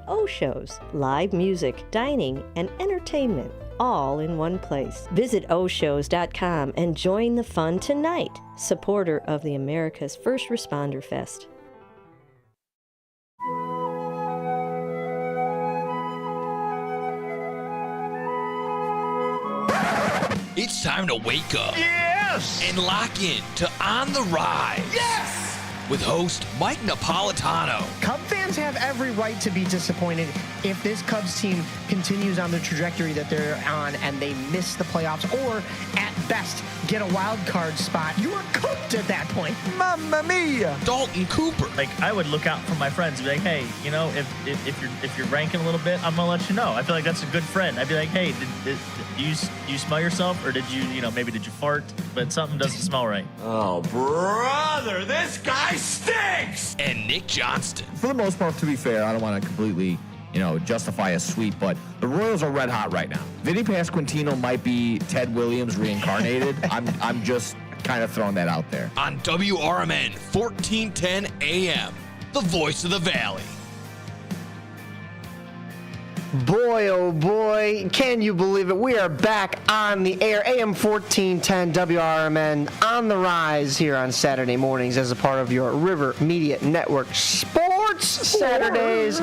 O-Shows, live music, dining, and entertainment, all in one place. Visit oshows.com and join the fun tonight, supporter of the America's First Responder Fest. It's time to wake up. Yes! And lock in to On the Rise. Yes! With host Mike Napolitano. Cub fans have every right to be disappointed if this Cubs team continues on the trajectory that they're on and they miss the playoffs or, at best, get a wild card spot. You are cooked at that point. Mamma mia! Dalton Cooper. Like, I would look out for my friends and be like, hey, you know, if you're ranking a little bit, I'm gonna let you know. I feel like that's a good friend. I'd be like, hey, did you smell yourself, or did you maybe did you fart, but something doesn't smell right. Oh, brother, this guy stinks! And Nick Johnston. For the most part, to be fair, I don't want to completely, justify a sweep, but the Royals are red hot right now. Vinny Pasquantino might be Ted Williams reincarnated. I'm just kind of throwing that out there. On WRMN 1410 AM, the voice of the Valley. Boy, oh boy, can you believe it? We are back on the air, AM 1410 WRMN, on the rise here on Saturday mornings as a part of your River Media Network Sports Saturdays.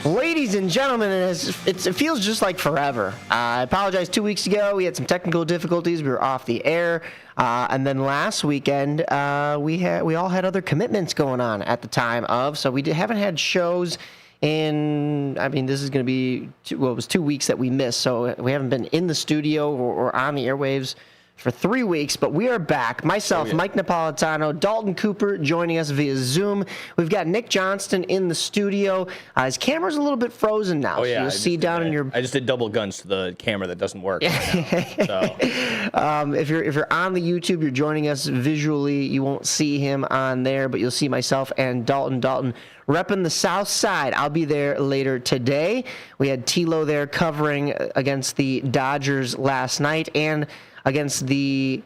Ladies and gentlemen, it feels just like forever. I apologize, 2 weeks ago we had some technical difficulties. We were off the air. And then last weekend, we all had other commitments going on at the time of, so we haven't had shows this is going to be, it was 2 weeks that we missed, so we haven't been in the studio or on the airwaves for 3 weeks, but we are back. Myself, Mike Napolitano, Dalton Cooper joining us via Zoom. We've got Nick Johnston in the studio. His camera's a little bit frozen now. Oh, yeah. So you'll see down in your... I just did double guns to the camera that doesn't work right now, so. If you're on the YouTube, you're joining us visually. You won't see him on there, but you'll see myself and Dalton repping the South Side. I'll be there later today. We had Tilo there covering against the Dodgers last night and against the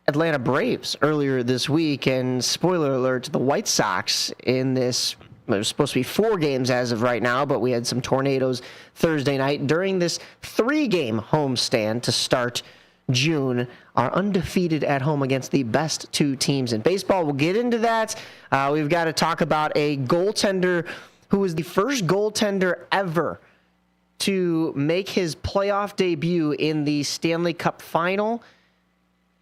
Atlanta Braves earlier this week. And spoiler alert, the White Sox in this, it was supposed to be 4 games as of right now, but we had some tornadoes Thursday night. During this 3-game homestand to start June, are undefeated at home against the best 2 teams in baseball. We'll get into that. We've got to talk about a goaltender who was the first goaltender ever to make his playoff debut in the Stanley Cup final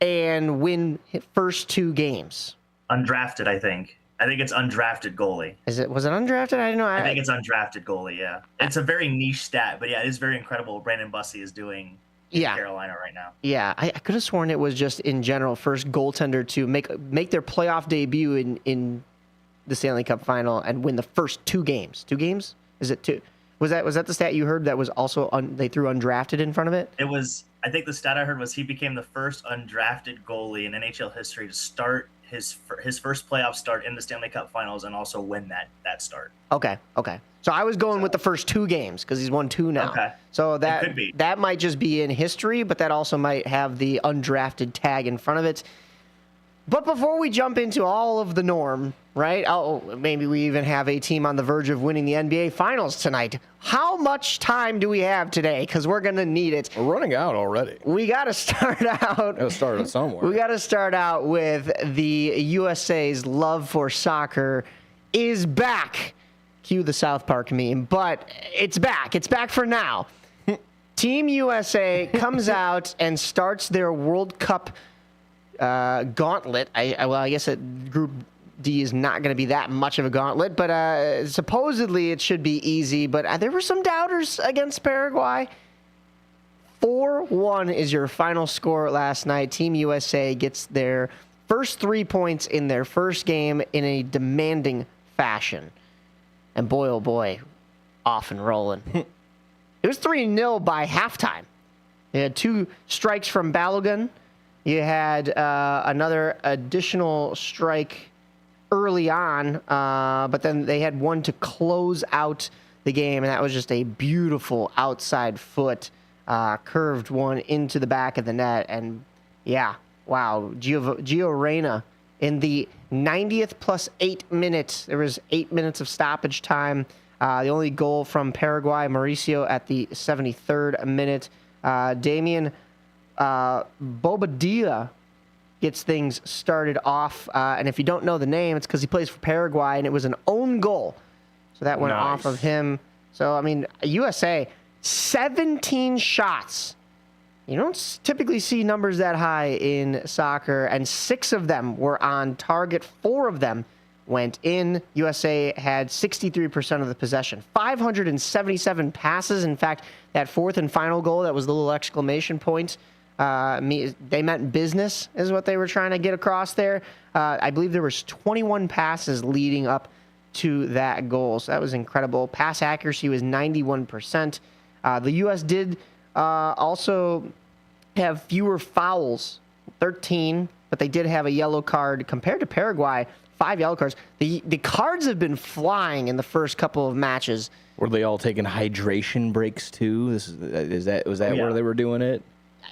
and win his first 2 games. Undrafted, I think. I think it's undrafted goalie. Was it undrafted? I don't know. I think it's undrafted goalie, yeah. It's a very niche stat, but yeah, it is very incredible what Brandon Bussey is doing in Carolina right now. Yeah, I could have sworn it was just in general first goaltender to make their playoff debut in the Stanley Cup final and win the first 2 games. 2 games? Is it 2? Was that the stat you heard that was also they threw undrafted in front of it? It was. I think the stat I heard was he became the first undrafted goalie in NHL history to start his first playoff start in the Stanley Cup Finals and also win that start. Okay. So I was going with the first 2 games because he's won 2 now. Okay. So It could be. that might just be in history, but that also might have the undrafted tag in front of it. But before we jump into all of the norm, right? Maybe we even have a team on the verge of winning the NBA Finals tonight. How much time do we have today? Because we're going to need it. We're running out already. We got to start out. Gotta start it somewhere. We got to start out with the USA's love for soccer is back. Cue the South Park meme, but it's back. It's back for now. Team USA comes out and starts their World Cup gauntlet. I guess Group D is not going to be that much of a gauntlet, but supposedly it should be easy. But there were some doubters against Paraguay. 4-1 is your final score last night. Team USA gets their first 3 points in their first game in a demanding fashion. And boy, oh boy, off and rolling. It was 3-0 by halftime. You had 2 strikes from Balogun. You had another additional strike early on, but then they had one to close out the game, and that was just a beautiful outside foot, curved one into the back of the net. And, yeah, wow, Gio Reyna in the 90th plus 8 minutes. There was 8 minutes of stoppage time. The only goal from Paraguay, Mauricio at the 73rd minute. Damian Bobadilla gets things started off. And if you don't know the name, it's because he plays for Paraguay, and it was an own goal. So that went off of him. So, I mean, USA, 17 shots. You don't typically see numbers that high in soccer, and 6 of them were on target. 4 of them went in. USA had 63% of the possession. 577 passes. In fact, that 4th and final goal, that was the little exclamation point. They meant business is what they were trying to get across there. I believe there was 21 passes leading up to that goal. So that was incredible. Pass accuracy was 91%. The U.S. did also have fewer fouls, 13, but they did have a yellow card compared to Paraguay, 5 yellow cards. The cards have been flying in the first couple of matches. Were they all taking hydration breaks too? Was that where they were doing it?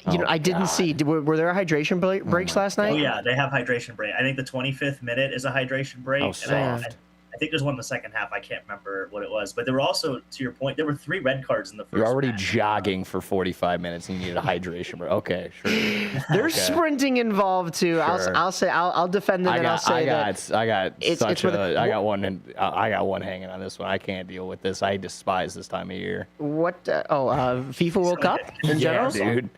I didn't see. Were there hydration breaks last night? Oh yeah, they have hydration break. I think the 25th minute is a hydration break. Oh, soft. I think there's one in the second half. I can't remember what it was, but there were also, to your point, there were 3 red cards in the first. You're already match. Jogging for 45 minutes and you need a hydration break. Okay, sure. There's sprinting involved too. Sure. I'll defend them and I'll say I got one hanging on this one. I can't deal with this. I despise this time of year. What? FIFA World Cup in general, dude.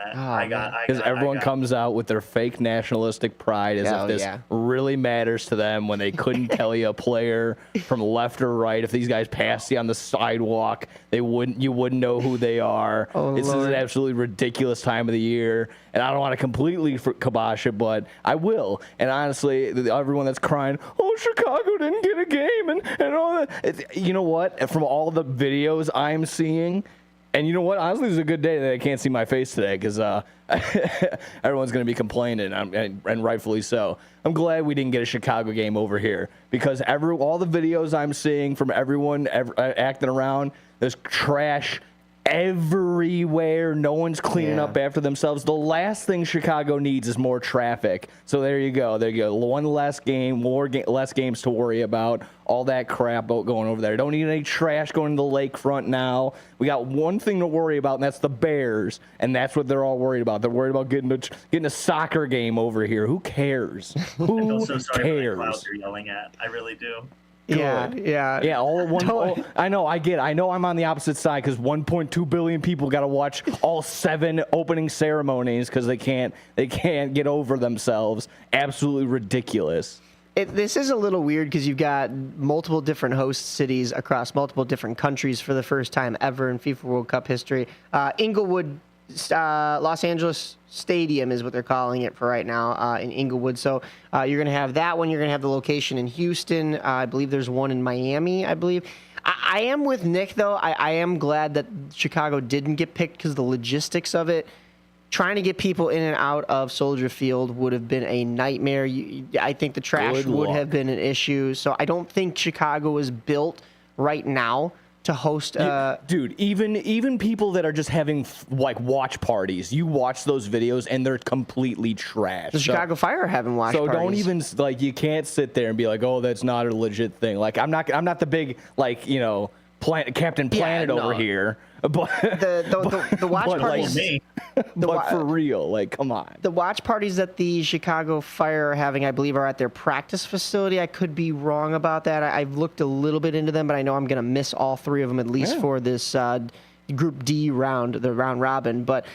Because everyone comes out with their fake nationalistic pride as if this really matters to them when they couldn't tell you a player from left or right. If these guys passed you on the sidewalk, you wouldn't know who they are. This is an absolutely ridiculous time of the year, and I don't want to completely kibosh it, but I will. And honestly, everyone that's crying, oh, Chicago didn't get a game and all that. You know what? From all the videos I'm seeing. And you know what? Honestly, it's a good day that I can't see my face today because everyone's going to be complaining, and rightfully so. I'm glad we didn't get a Chicago game over here because all the videos I'm seeing from everyone acting around, there's trash everywhere. No one's cleaning up after themselves. The last thing Chicago needs is more traffic. So there you go. One less game, less games to worry about. All that crap going over there. Don't need any trash going to the lakefront now. We got one thing to worry about, and that's the Bears. And that's what they're all worried about. They're worried about getting a soccer game over here. Who cares? Who I feel so sorry for the crowd cares? you're yelling at. I really do. Yeah. I know. I know. I'm on the opposite side because 1.2 billion people got to watch all 7 opening ceremonies because they can't get over themselves. Absolutely ridiculous. This is a little weird because you've got multiple different host cities across multiple different countries for the first time ever in FIFA World Cup history. Inglewood, Los Angeles Stadium is what they're calling it for right now in Inglewood. So you're going to have that one. You're going to have the location in Houston. I believe there's one in Miami, I believe. I am with Nick, though. I am glad that Chicago didn't get picked because the logistics of it, trying to get people in and out of Soldier Field would have been a nightmare. I think the trash would have been an issue. So I don't think Chicago is built right now to host. Dude, even people that are just having like watch parties, you watch those videos and they're completely trash. The Chicago Fire are having watch parties. So don't even you can't sit there and be like, oh, that's not a legit thing. Like I'm not the big Captain Planet over here. But the watch parties, but for real, come on. The watch parties that the Chicago Fire are having, I believe, are at their practice facility. I could be wrong about that. I've looked a little bit into them, but I know I'm going to miss all 3 of them at least for this Group D round, the round robin. But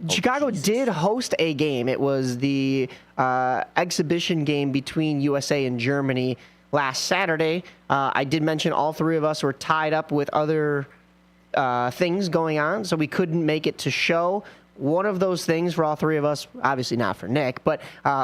Chicago did host a game. It was the exhibition game between USA and Germany last Saturday. I did mention all 3 of us were tied up with other things going on, so we couldn't make it to show. One of those things for all 3 of us, obviously not for Nick, but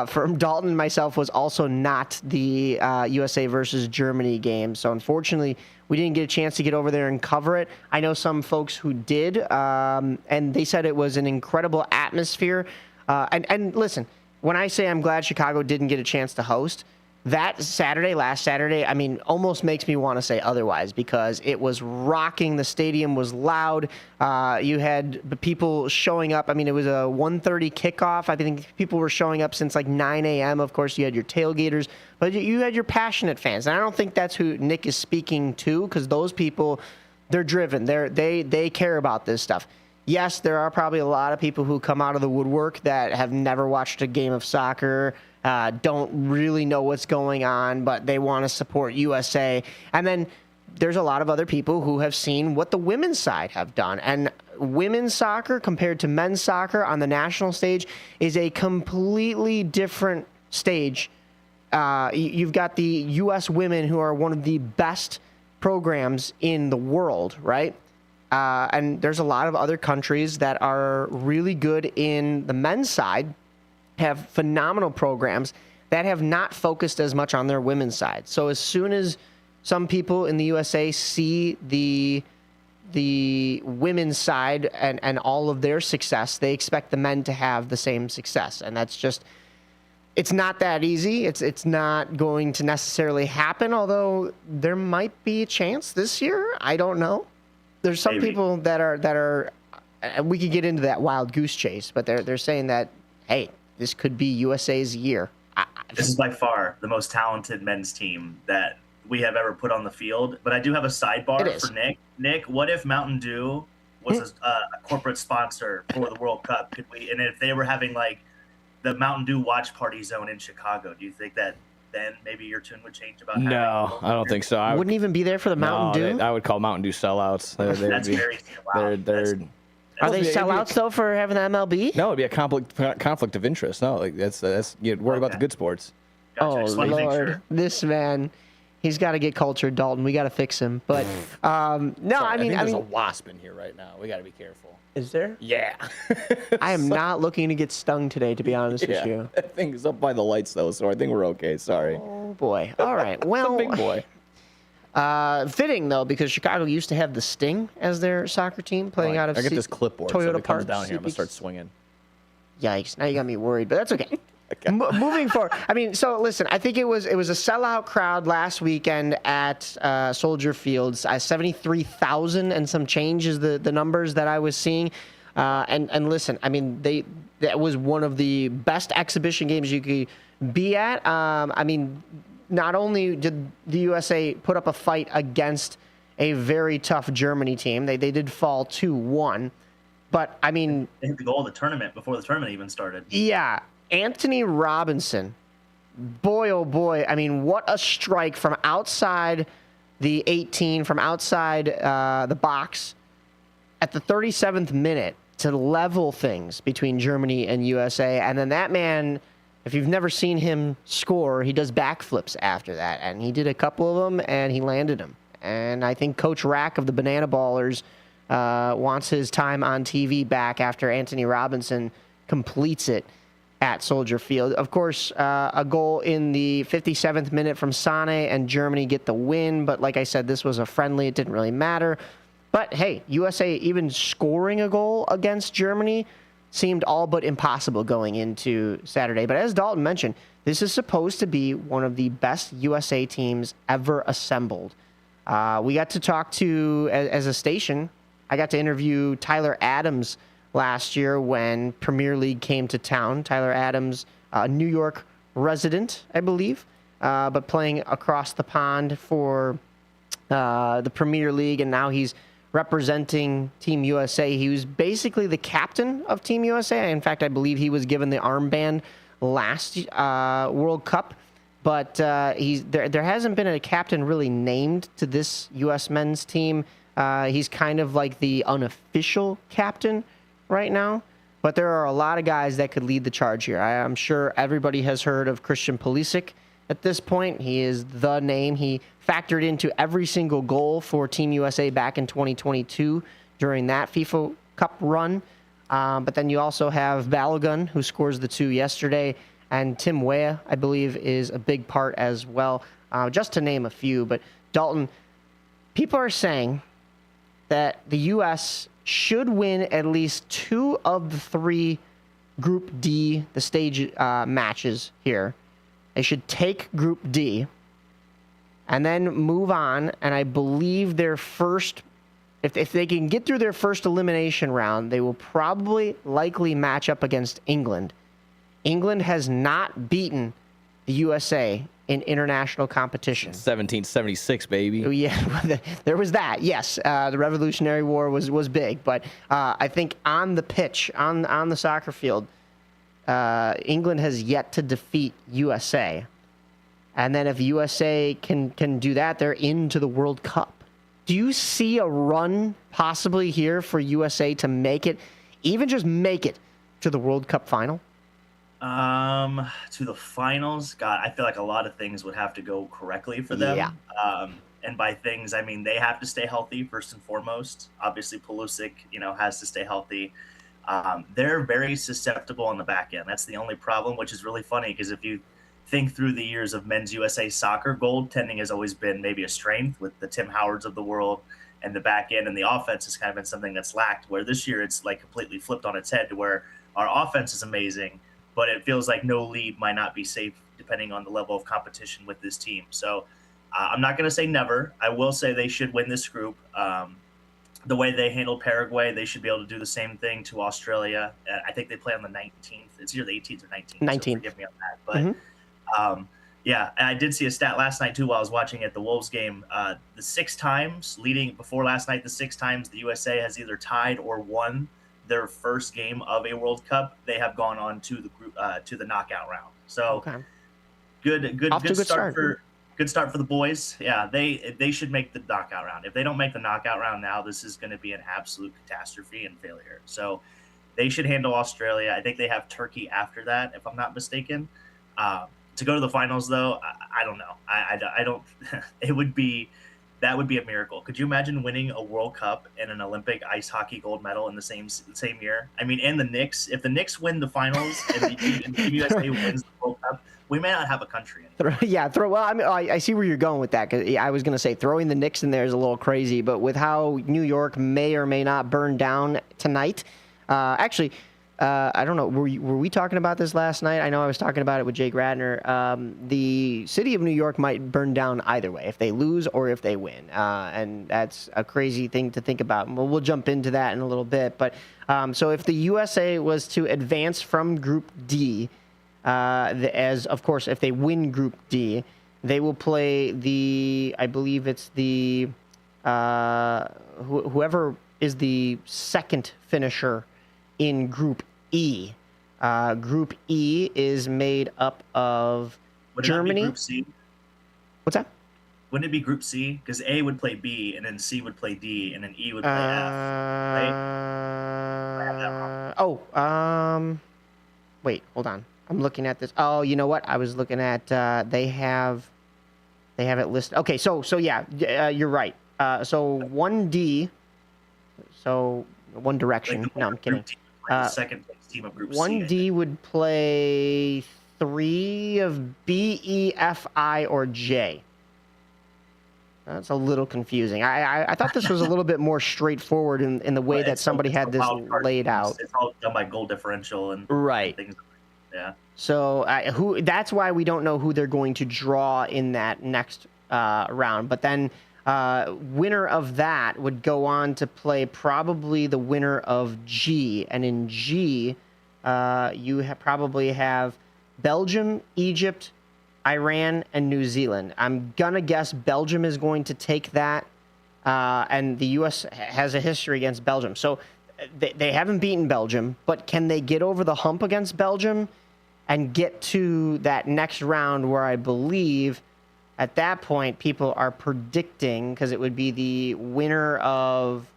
for Dalton and myself, was also not the USA versus Germany game. So unfortunately, we didn't get a chance to get over there and cover it. I know some folks who did, and they said it was an incredible atmosphere. And listen, when I say I'm glad Chicago didn't get a chance to host, that last Saturday, I mean, almost makes me want to say otherwise because it was rocking. The stadium was loud. You had people showing up. I mean, it was a 1:30 kickoff. I think people were showing up since like 9 a.m. Of course, you had your tailgaters, but you had your passionate fans. And I don't think that's who Nick is speaking to because those people, they're driven. They care about this stuff. Yes, there are probably a lot of people who come out of the woodwork that have never watched a game of soccer, don't really know what's going on, but they want to support USA. And then there's a lot of other people who have seen what the women's side have done. And women's soccer compared to men's soccer on the national stage is a completely different stage. You've got the U.S. women who are one of the best programs in the world, right? And there's a lot of other countries that are really good in the men's side, have phenomenal programs that have not focused as much on their women's side. So as soon as some people in the USA see the women's side and all of their success, they expect the men to have the same success. And that's just, it's not that easy. It's not going to necessarily happen, although there might be a chance this year. I don't know. There's some people that are we could get into that wild goose chase, but they're saying that, hey, this could be USA's year. This is by far the most talented men's team that we have ever put on the field. But I do have a sidebar for Nick. Nick, what if Mountain Dew was a corporate sponsor for the World Cup? Could we? And if they were having like the Mountain Dew watch party zone in Chicago, do you think that then maybe your tune would change about? No, I don't think so. I wouldn't even be there for the Mountain Dew. I would call Mountain Dew sellouts. That's very sellout. Are they sellouts though for having the MLB? No, it'd be a conflict of interest. No, like that's you'd worry about the good sports. Gotcha. Oh Lord, this man, he's got to get cultured, Dalton. We got to fix him. But no, I mean, there's a wasp in here right now. We got to be careful. Is there? Yeah. I am not looking to get stung today, to be honest with you. That thing is up by the lights though, so I think we're okay. Sorry. Oh boy. All right. Well, big boy. Fitting though, because Chicago used to have the Sting as their soccer team playing out of I get this clipboard. Toyota so if it comes Park, down here, I'm gonna start swinging. Yikes! Now you got me worried, but that's okay. Moving forward, I mean, so listen, I think it was a sellout crowd last weekend at Soldier Fields. 73,000 and some change is the numbers that I was seeing. And listen, I mean, that was one of the best exhibition games you could be at. I mean, not only did the USA put up a fight against a very tough Germany team, they did fall 2-1, but I mean, they hit the goal of the tournament before the tournament even started. Yeah, Anthony Robinson, boy oh boy! I mean, what a strike from outside the 18, from outside the box at the 37th minute to level things between Germany and USA, and then that man. If you've never seen him score, he does backflips after that. And he did a couple of them, and he landed them. And I think Coach Rack of the Banana Ballers wants his time on TV back after Anthony Robinson completes it at Soldier Field. Of course, a goal in the 57th minute from Sane, and Germany get the win. But like I said, this was a friendly. It didn't really matter. But, hey, USA even scoring a goal against Germany seemed all but impossible going into Saturday. But as Dalton mentioned, this is supposed to be one of the best USA teams ever assembled. We got to talk to, as a station, I got to interview Tyler Adams last year when Premier League came to town. Tyler Adams, a New York resident, I believe, but playing across the pond for the Premier League, and now he's representing Team USA. He was basically the captain of Team USA. In fact, I believe he was given the armband last World Cup, but there hasn't been a captain really named to this U.S. men's team. He's kind of like the unofficial captain right now, but there are a lot of guys that could lead the charge here. I'm sure everybody has heard of Christian Pulisic at this point. He is the name. He factored into every single goal for Team USA back in 2022 during that FIFA Cup run. But then you also have Balogun, who scores the 2 yesterday, and Tim Weah, I believe, is a big part as well, just to name a few. But Dalton, people are saying that the U.S. should win at least 2 of the 3 Group D, the stage matches here. They should take Group D and then move on. And I believe their first, if they can get through their first elimination round, they will probably likely match up against England. England has not beaten the USA in international competition. 1776, baby. Yeah, there was that. Yes, the Revolutionary War was big, but I think on the pitch, on the soccer field, England has yet to defeat USA. And then if USA can do that, they're into the World Cup. Do you see a run possibly here for USA to make it, even just make it to the World Cup final? To the finals, God, I feel like a lot of things would have to go correctly for them. Yeah. And by things, I mean they have to stay healthy first and foremost. Obviously, Pulisic, has to stay healthy. They're very susceptible on the back end. That's the only problem, which is really funny because if you think through the years of men's USA soccer, goaltending has always been maybe a strength with the Tim Howards of the world, and the back end and the offense has kind of been something that's lacked. Where this year it's like completely flipped on its head to where our offense is amazing, but it feels like no lead might not be safe depending on the level of competition with this team. So I'm not going to say never. I will say they should win this group. The way they handled Paraguay, they should be able to do the same thing to Australia. I think they play on the 19th. It's either the 18th or 19th. 19th. So forgive me on that. But yeah, and I did see a stat last night too while I was watching at the Wolves game. The 6 times leading before last night, the 6 times the USA has either tied or won their first game of a World Cup, they have gone on to the group to the knockout round. So good start for the boys. Yeah, they should make the knockout round. If they don't make the knockout round now, this is going to be an absolute catastrophe and failure. So they should handle Australia. I think they have Turkey after that, if I'm not mistaken. To go to the finals, though, I don't know. I don't. That would be a miracle. Could you imagine winning a World Cup and an Olympic ice hockey gold medal in the same year? I mean, and the Knicks. If the Knicks win the finals and the USA wins the World Cup, we may not have a country anymore. Well, I mean, I see where you're going with that. Because I was going to say throwing the Knicks in there is a little crazy, but with how New York may or may not burn down tonight, actually. I don't know. Were we talking about this last night? I know I was talking about it with Jake Radner. The city of New York might burn down either way, if they lose or if they win. And that's a crazy thing to think about. We'll jump into that in a little bit. But so if the USA was to advance from Group D, as of course, if they win Group D, they will play I believe it's the whoever is the second finisher in Group E. Group E is made up of Germany. Group C? What's that? Wouldn't it be Group C? Because A would play B, and then C would play D, and then E would play F. Right? Wait, hold on. I'm looking at this. Oh, you know what? I was looking at. They have it listed. Okay, so yeah, you're right. So 1D. So one direction. Like no, I'm kidding. The second place team of Group C. 1D would play 3 of B, E, F, I, or J. That's a little confusing. I thought this was a little bit more straightforward in the way that somebody had this laid out. It's all done by goal differential and right. Things. Yeah. So that's why we don't know who they're going to draw in that next round. But then winner of that would go on to play probably the winner of G. And in G, you probably have Belgium, Egypt, Iran, and New Zealand. I'm going to guess Belgium is going to take that. And the U.S. has a history against Belgium. So they haven't beaten Belgium, but can they get over the hump against Belgium and get to that next round where I believe at that point people are predicting, because it would be the winner of,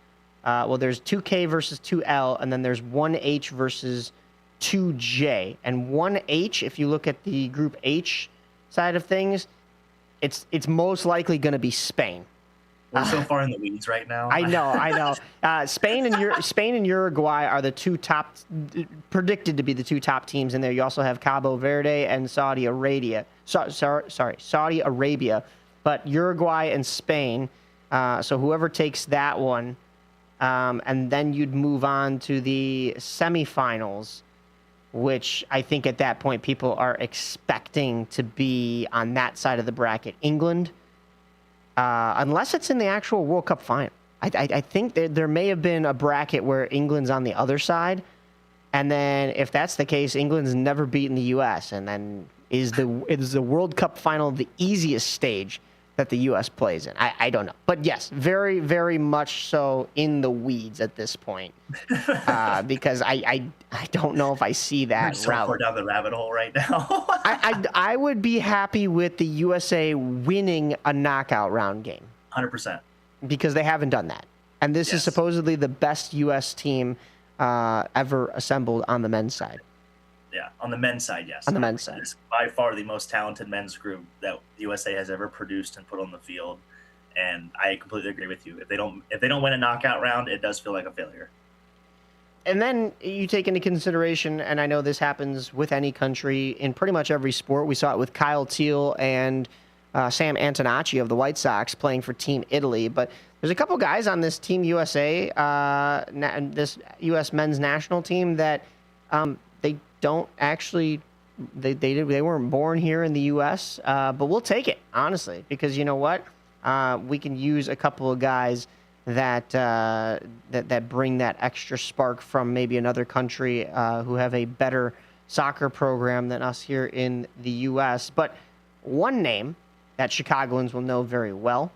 there's 2K versus 2L, and then there's 1H versus 2J. And 1H, if you look at the Group H side of things, it's most likely going to be Spain. We're so far in the weeds right now. I know. Spain and Uruguay are the two top, predicted to be the two top teams in there. You also have Cabo Verde and Saudi Arabia. Saudi Arabia, but Uruguay and Spain. So whoever takes that one, and then you'd move on to the semifinals. which I think at that point people are expecting to be on that side of the bracket. England, unless it's in the actual World Cup final. I think there may have been a bracket where England's on the other side, and then if that's the case, England's never beaten the U.S., and then is the World Cup final the easiest stage that the U.S. plays in? I don't know. But yes, very, very much so in the weeds at this point, because I don't know if I see that I'm so far down the rabbit hole right now. I would be happy with the USA winning a knockout round game. 100%. Because they haven't done that. And this is supposedly the best U.S. team ever assembled on the men's side. Yeah, on the men's side, yes. On the men's side. It's by far the most talented men's group that the USA has ever produced and put on the field. And I completely agree with you. If they don't win a knockout round, it does feel like a failure. And then you take into consideration, and I know this happens with any country in pretty much every sport. We saw it with Kyle Teal and Sam Antonacci of the White Sox playing for Team Italy. But there's a couple guys on this Team USA, this U.S. men's national team that they don't actually, they weren't born here in the U.S., but we'll take it, honestly, because you know what? We can use a couple of guys that bring that extra spark from maybe another country who have a better soccer program than us here in the U.S. But one name that Chicagoans will know very well,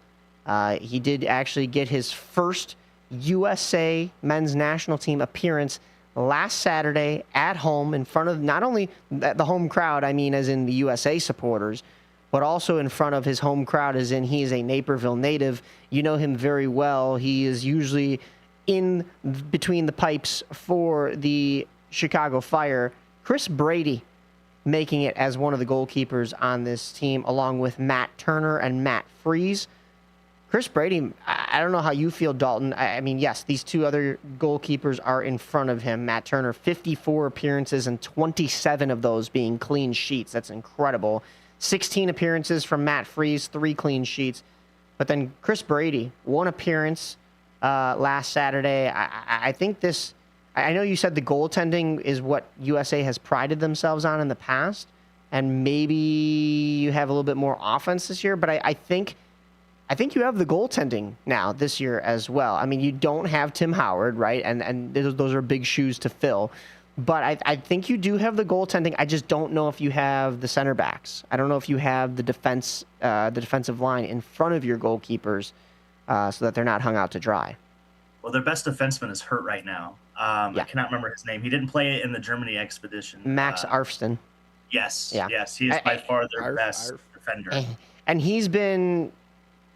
he did actually get his first USA men's national team appearance last Saturday at home in front of not only the home crowd, I mean as in the USA supporters, but also in front of his home crowd as in he is a Naperville native. You know him very well. He is usually in between the pipes for the Chicago Fire. Chris Brady making it as one of the goalkeepers on this team, along with Matt Turner and Matt Freese. Chris Brady, I don't know how you feel, Dalton. I mean, yes, these two other goalkeepers are in front of him. Matt Turner, 54 appearances and 27 of those being clean sheets. That's incredible. 16 appearances from Matt Freese, 3 clean sheets. But then Chris Brady, 1 appearance last Saturday. I think this, I know you said the goaltending is what USA has prided themselves on in the past, and maybe you have a little bit more offense this year, but I think you have the goaltending now this year as well. I mean, you don't have Tim Howard, right? And those are big shoes to fill. But I think you do have the goaltending. I just don't know if you have the center backs. I don't know if you have the defensive line in front of your goalkeepers so that they're not hung out to dry. Well, their best defenseman is hurt right now. I cannot remember his name. He didn't play in the Germany expedition. Max Arfsten. Yes. Yeah. Yes, he is by far their best defender. And he's been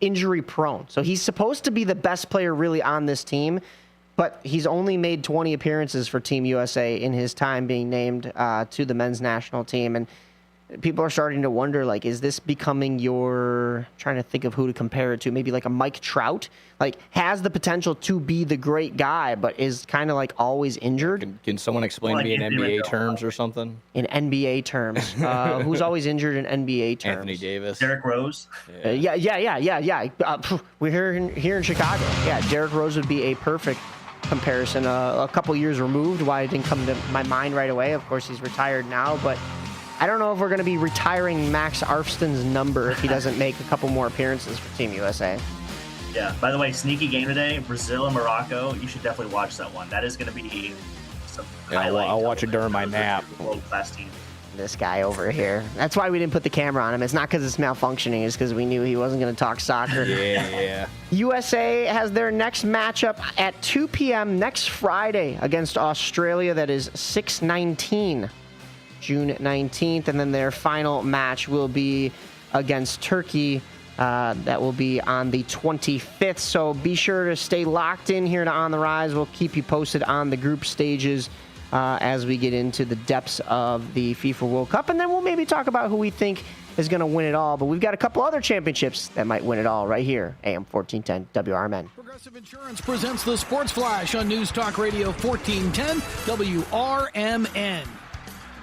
injury prone. So he's supposed to be the best player really on this team, but he's only made 20 appearances for Team USA in his time being named to the men's national team. And people are starting to wonder, like, is this becoming trying to think of who to compare it to, maybe like a Mike Trout? Like, has the potential to be the great guy, but is kind of like always injured? Can someone explain to me in NBA terms or something? In NBA terms. Who's always injured in NBA terms? Anthony Davis. Derrick Rose? Yeah. We're here in Chicago. Yeah, Derrick Rose would be a perfect comparison. A couple years removed, why it didn't come to my mind right away. Of course, he's retired now, but I don't know if we're going to be retiring Max Arfsten's number if he doesn't make a couple more appearances for Team USA. Yeah. By the way, sneaky game today, Brazil and Morocco. You should definitely watch that one. That is going to be some highlight. I'll watch it during my nap. World-class team. This guy over here. That's why we didn't put the camera on him. It's not because it's malfunctioning. It's because we knew he wasn't going to talk soccer. Yeah. USA has their next matchup at 2 p.m. next Friday against Australia. That is 6/19. June 19th, and then their final match will be against Turkey. That will be on the 25th. So be sure to stay locked in here to On the Rise. We'll keep you posted on the group stages as we get into the depths of the FIFA World Cup, and then we'll maybe talk about who we think is going to win it all. But we've got a couple other championships that might win it all right here. AM 1410 WRMN. Progressive Insurance presents the Sports Flash on News Talk Radio 1410 WRMN.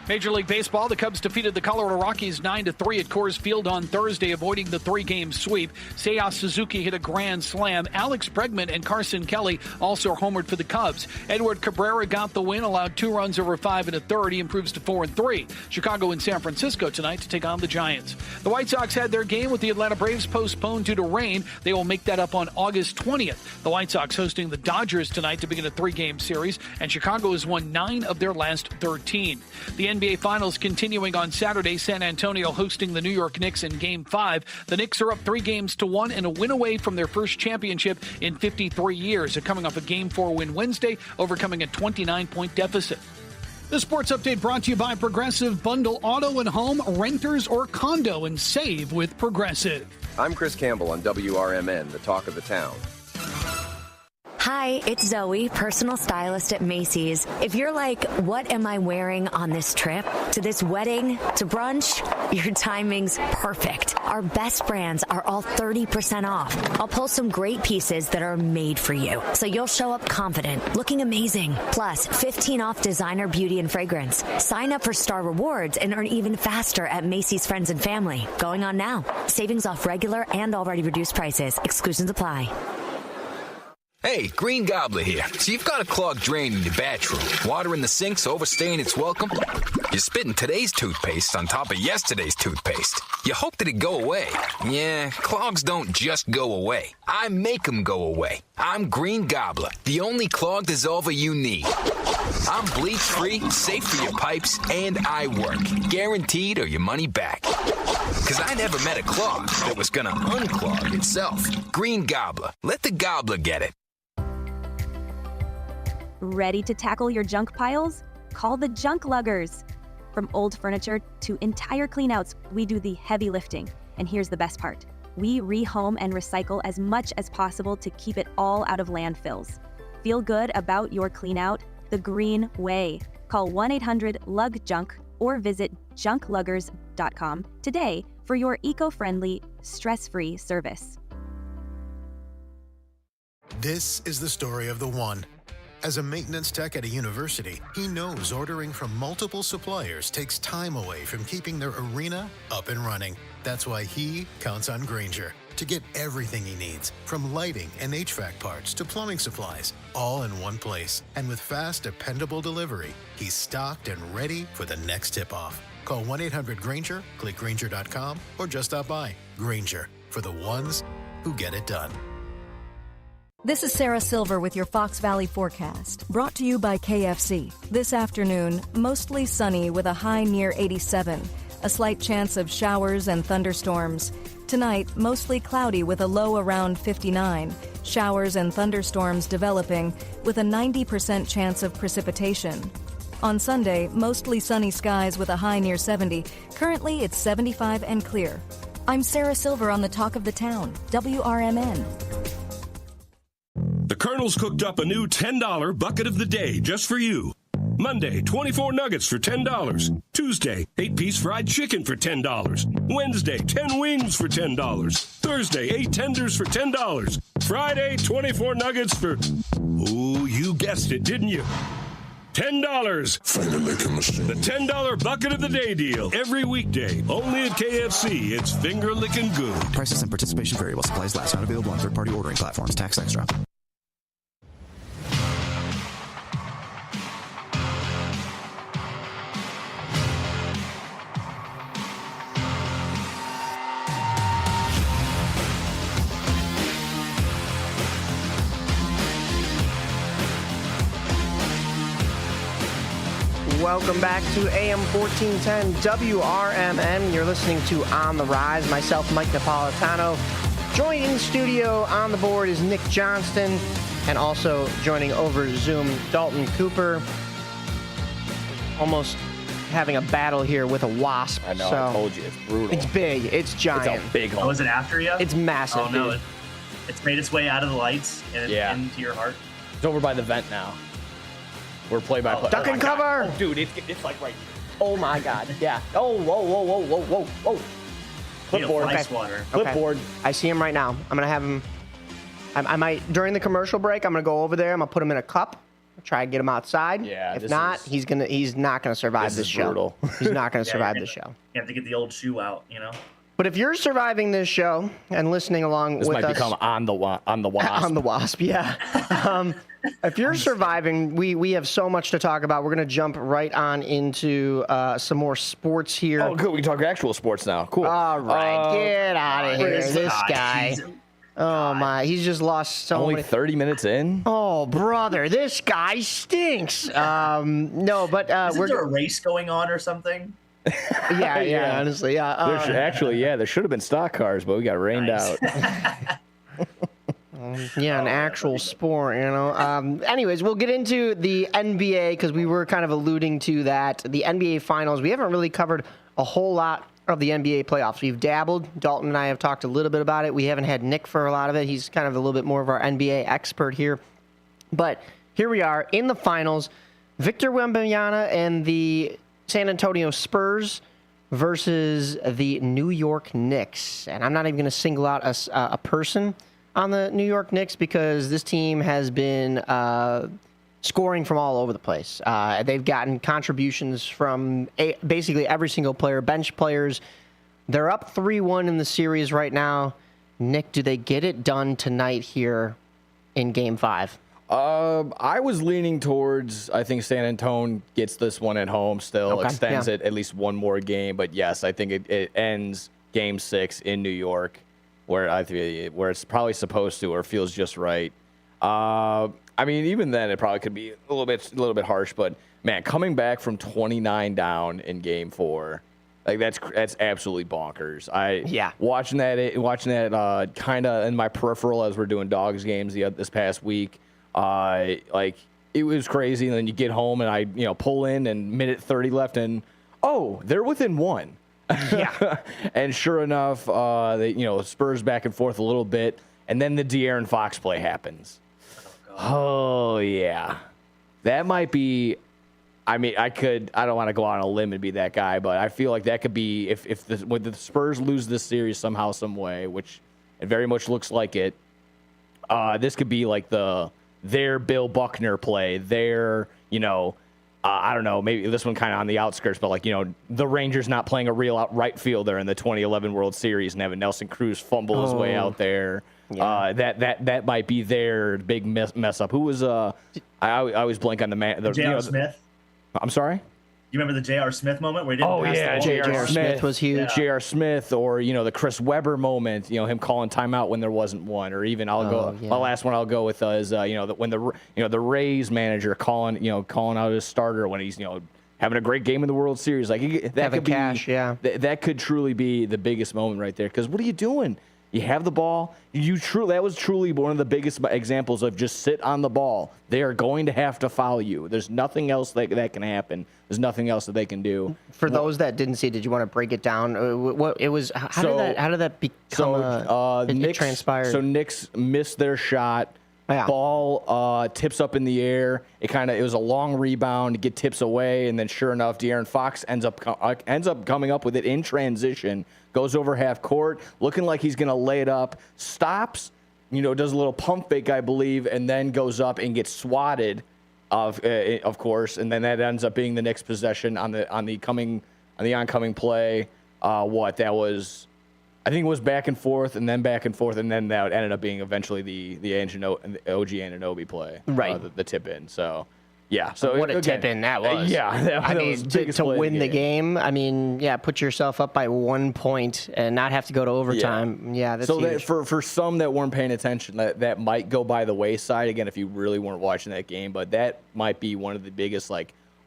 Major League Baseball, the Cubs defeated the Colorado Rockies 9-3 at Coors Field on Thursday, avoiding the 3-game sweep. Seiya Suzuki hit a grand slam. Alex Bregman and Carson Kelly also homered for the Cubs. Edward Cabrera got the win, allowed 2 runs over 5 1/3. He improves to 4-3. Chicago and San Francisco tonight to take on the Giants. The White Sox had their game with the Atlanta Braves postponed due to rain. They will make that up on August 20th. The White Sox hosting the Dodgers tonight to begin a 3-game series, and Chicago has won 9 of their last 13. The NBA Finals continuing on Saturday. San Antonio hosting the New York Knicks in Game 5. The Knicks are up 3-1 and a win away from their first championship in 53 years. They're coming off a Game 4 win Wednesday, overcoming a 29-point deficit. The sports update brought to you by Progressive. Bundle auto and home, renters or condo, and save with Progressive. I'm Chris Campbell on WRMN, the talk of the town. Hi, it's Zoe, personal stylist at Macy's. If you're like, what am I wearing on this trip? To this wedding? To brunch? Your timing's perfect. Our best brands are all 30% off. I'll pull some great pieces that are made for you, so you'll show up confident, looking amazing. Plus, 15 off designer beauty and fragrance. Sign up for Star Rewards and earn even faster at Macy's Friends and Family. Going on now. Savings off regular and already reduced prices. Exclusions apply. Hey, Green Gobbler here. So you've got a clogged drain in your bathroom. Water in the sink's overstaying its welcome. You're spitting today's toothpaste on top of yesterday's toothpaste. You hope that it go away. Yeah, clogs don't just go away. I make them go away. I'm Green Gobbler, the only clog dissolver you need. I'm bleach-free, safe for your pipes, and I work. Guaranteed or your money back. Because I never met a clog that was going to unclog itself. Green Gobbler. Let the gobbler get it. Ready to tackle your junk piles? Call the Junk Luggers. From old furniture to entire cleanouts, we do the heavy lifting. And here's the best part. We rehome and recycle as much as possible to keep it all out of landfills. Feel good about your cleanout the green way. Call 1-800-LUG-JUNK or visit junkluggers.com today for your eco-friendly, stress-free service. This is the story of the one. As a maintenance tech at a university, he knows ordering from multiple suppliers takes time away from keeping their arena up and running. That's why he counts on Grainger to get everything he needs, from lighting and HVAC parts to plumbing supplies, all in one place. And with fast, dependable delivery, he's stocked and ready for the next tip-off. Call 1-800-GRAINGER, click Grainger.com, or just stop by. Grainger, for the ones who get it done. This is Sarah Silver with your Fox Valley forecast, brought to you by KFC. This afternoon, mostly sunny with a high near 87, a slight chance of showers and thunderstorms. Tonight, mostly cloudy with a low around 59, showers and thunderstorms developing with a 90% chance of precipitation. On Sunday, mostly sunny skies with a high near 70. Currently, it's 75 and clear. I'm Sarah Silver on the Talk of the Town, WRMN. The Colonel's cooked up a new $10 bucket of the day just for you. Monday, 24 nuggets for $10. Tuesday, 8-piece fried chicken for $10. Wednesday, 10 wings for $10. Thursday, 8 tenders for $10. Friday, 24 nuggets for... Oh, you guessed it, didn't you? $10. Finger licking machine. The $10 bucket of the day deal. Every weekday. Only at KFC. It's finger licking good. Prices and participation vary while supplies last. Not available on third-party ordering platforms. Tax extra. Welcome back to AM 1410 WRMN. You're listening to On the Rise. Myself, Mike Napolitano. Joining in studio on the board is Nick Johnston. And also joining over Zoom, Dalton Cooper. Almost having a battle here with a wasp. I know, so I told you. It's brutal. It's big. It's giant. It's a big one. Oh, is it after you? It's massive. Oh, no. It's made its way out of the lights and into your heart. It's over by the vent now. We're play-by-play. Duck and cover! Oh, dude, it's like right here. Oh, my God. Yeah. Oh, whoa. Clipboard. Water. Clipboard. I see him right now. I'm going to have him. I might, during the commercial break, I'm going to go over there. I'm going to put him in a cup. Try to get him outside. Yeah. If not, he's not gonna survive this show. Brutal. He's not gonna survive this show. You have to get the old shoe out, you know. But if you're surviving this show and listening along this with might us, become on the wasp. On the wasp, yeah. If you're surviving, we have so much to talk about. We're going to jump right on into some more sports here. Oh, good. We can talk actual sports now. Cool. All right, get out of here, this guy. Oh my, he's just lost so Only many. 30 minutes in. Oh brother, this guy stinks. No, but Isn't there a race going on or something? Yeah, honestly, yeah. There should have been stock cars, but we got rained out. Yeah, an actual sport, you know. Anyways, we'll get into the NBA because we were kind of alluding to that. The NBA Finals, we haven't really covered a whole lot of the NBA playoffs. We've dabbled. Dalton and I have talked a little bit about it. We haven't had Nick for a lot of it. He's kind of a little bit more of our NBA expert here. But here we are in the finals. Victor Wembanyama and the San Antonio Spurs versus the New York Knicks. And I'm not even going to single out a person on the New York Knicks because this team has been scoring from all over the place. They've gotten contributions from basically every single player, bench players. They're up 3-1 in the series right now. Nick, do they get it done tonight here in Game 5? I was leaning towards, I think San Antonio gets this one at home still, extends it at least one more game. But yes, I think it ends Game 6 in New York, where it's probably supposed to or feels just right. I mean, even then, it probably could be a little bit harsh. But man, coming back from 29 down in Game 4, like that's absolutely bonkers. Watching that kind of in my peripheral as we're doing Dogs games this past week. Like it was crazy. And then you get home and I pull in and minute 30 left and they're within one. Yeah. And sure enough, Spurs back and forth a little bit, and then the De'Aaron Fox play happens. Oh yeah, that might be. I mean, I don't want to go out on a limb and be that guy, but I feel like that could be if when the Spurs lose this series somehow, some way, which it very much looks like it. This could be like their Bill Buckner play, I don't know, maybe this one kind of on the outskirts, but the Rangers not playing a real right fielder in the 2011 World Series and having Nelson Cruz fumble his way out there. Yeah. That might be their big mess up. Who was I always blank on the man. J.R. Smith. I'm sorry. You remember the J.R. Smith moment where he didn't pass the ball? J.R. Smith was huge. Yeah. J.R. Smith, or the Chris Webber moment, him calling timeout when there wasn't one, or even my last one I'll go with is when the Rays manager calling out his starter when he's having a great game in the World Series, like that could be that could truly be the biggest moment right there. Because what are you doing? You have the ball. That was truly one of the biggest examples of just sit on the ball. They are going to have to foul you. There's nothing else that can happen. There's nothing else that they can do. For those that didn't see, did you want to break it down? What it was? How did that become? It transpired. So Knicks missed their shot. Yeah. Ball tips up in the air. It was a long rebound to get tips away, and then sure enough, De'Aaron Fox ends up coming up with it in transition. Goes over half court, looking like he's gonna lay it up. Stops, does a little pump fake, I believe, and then goes up and gets swatted, of course, and then that ends up being the Knicks' possession on the oncoming play. That was. I think it was back and forth, and then that ended up being eventually the OG Anunoby play, right? The tip in. So, yeah. So what a tip in that was. I mean, to win the game. I mean, put yourself up by 1 point and not have to go to overtime. Yeah, that's huge. For some that weren't paying attention, that might go by the wayside again if you really weren't watching that game. But that might be one of the biggest,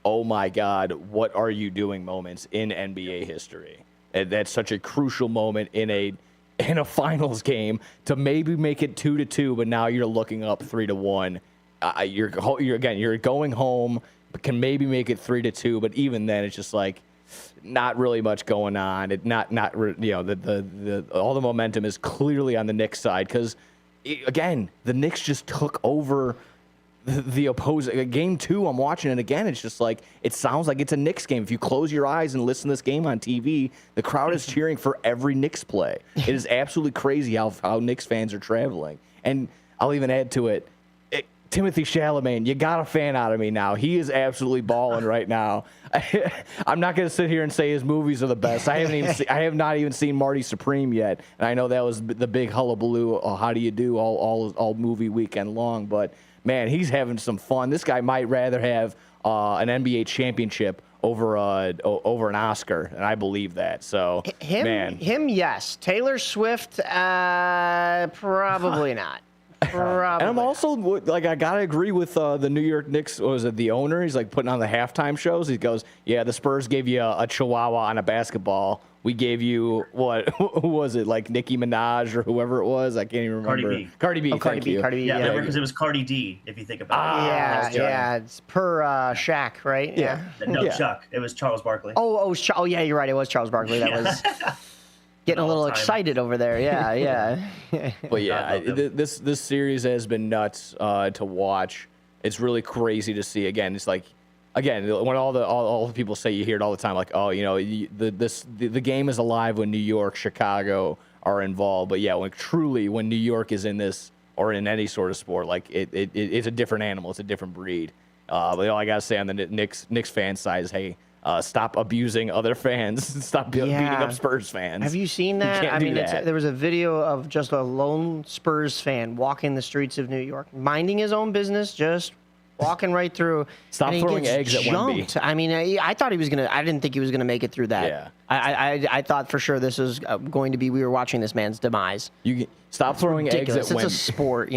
oh my God, what are you doing moments in NBA history. And that's such a crucial moment in a finals game to maybe make it 2-2, but now you're looking up 3-1. You're going home, but can maybe make it 3-2, but even then it's just not really much going on. The all the momentum is clearly on the Knicks side because again the Knicks just took over the opposing. Game 2, I'm watching it again. It's just it sounds like it's a Knicks game. If you close your eyes and listen to this game on TV, the crowd is cheering for every Knicks play. It is absolutely crazy how Knicks fans are traveling. And I'll even add to it, Timothy Chalamet, you got a fan out of me now. He is absolutely balling right now. I'm not going to sit here and say his movies are the best. I have not even seen Marty Supreme yet, and I know that was the big hullabaloo. How do you do all movie weekend long? But man, he's having some fun. This guy might rather have an NBA championship over an Oscar, and I believe that. So him, yes. Taylor Swift, probably not. Probably. And I'm also like, I gotta agree with the New York Knicks. What was it, the owner? He's like putting on the halftime shows. He goes, "Yeah, the Spurs gave you a chihuahua on a basketball. We gave you what? Who was it? Like Nicki Minaj or whoever it was? I can't even remember. Cardi B. Thank you. Cardi B. Yeah, because it was Cardi D. If you think about it. Yeah. It's per Shaq, right? Yeah. No, Chuck. It was Charles Barkley. Oh, yeah. You're right. It was Charles Barkley. That was. Getting a little excited over there, yeah. But yeah, this series has been nuts to watch. It's really crazy to see. Again, it's like, when all the people say, you hear it all the time, like, oh, the game is alive when New York, Chicago are involved. But yeah, when New York is in this or in any sort of sport, like it's a different animal, it's a different breed. But all I gotta say on the Knicks fan side is, hey. Stop abusing other fans. Stop beating up Spurs fans. Have you seen that? You can't do that. There was a video of just a lone Spurs fan walking the streets of New York, minding his own business, just walking right through. Stop throwing eggs at Wemby. I mean, I thought he was gonna. I didn't think he was gonna make it through that. Yeah. I thought for sure this was going to be. We were watching this man's demise. Stop throwing eggs at Wemby. It's a sport,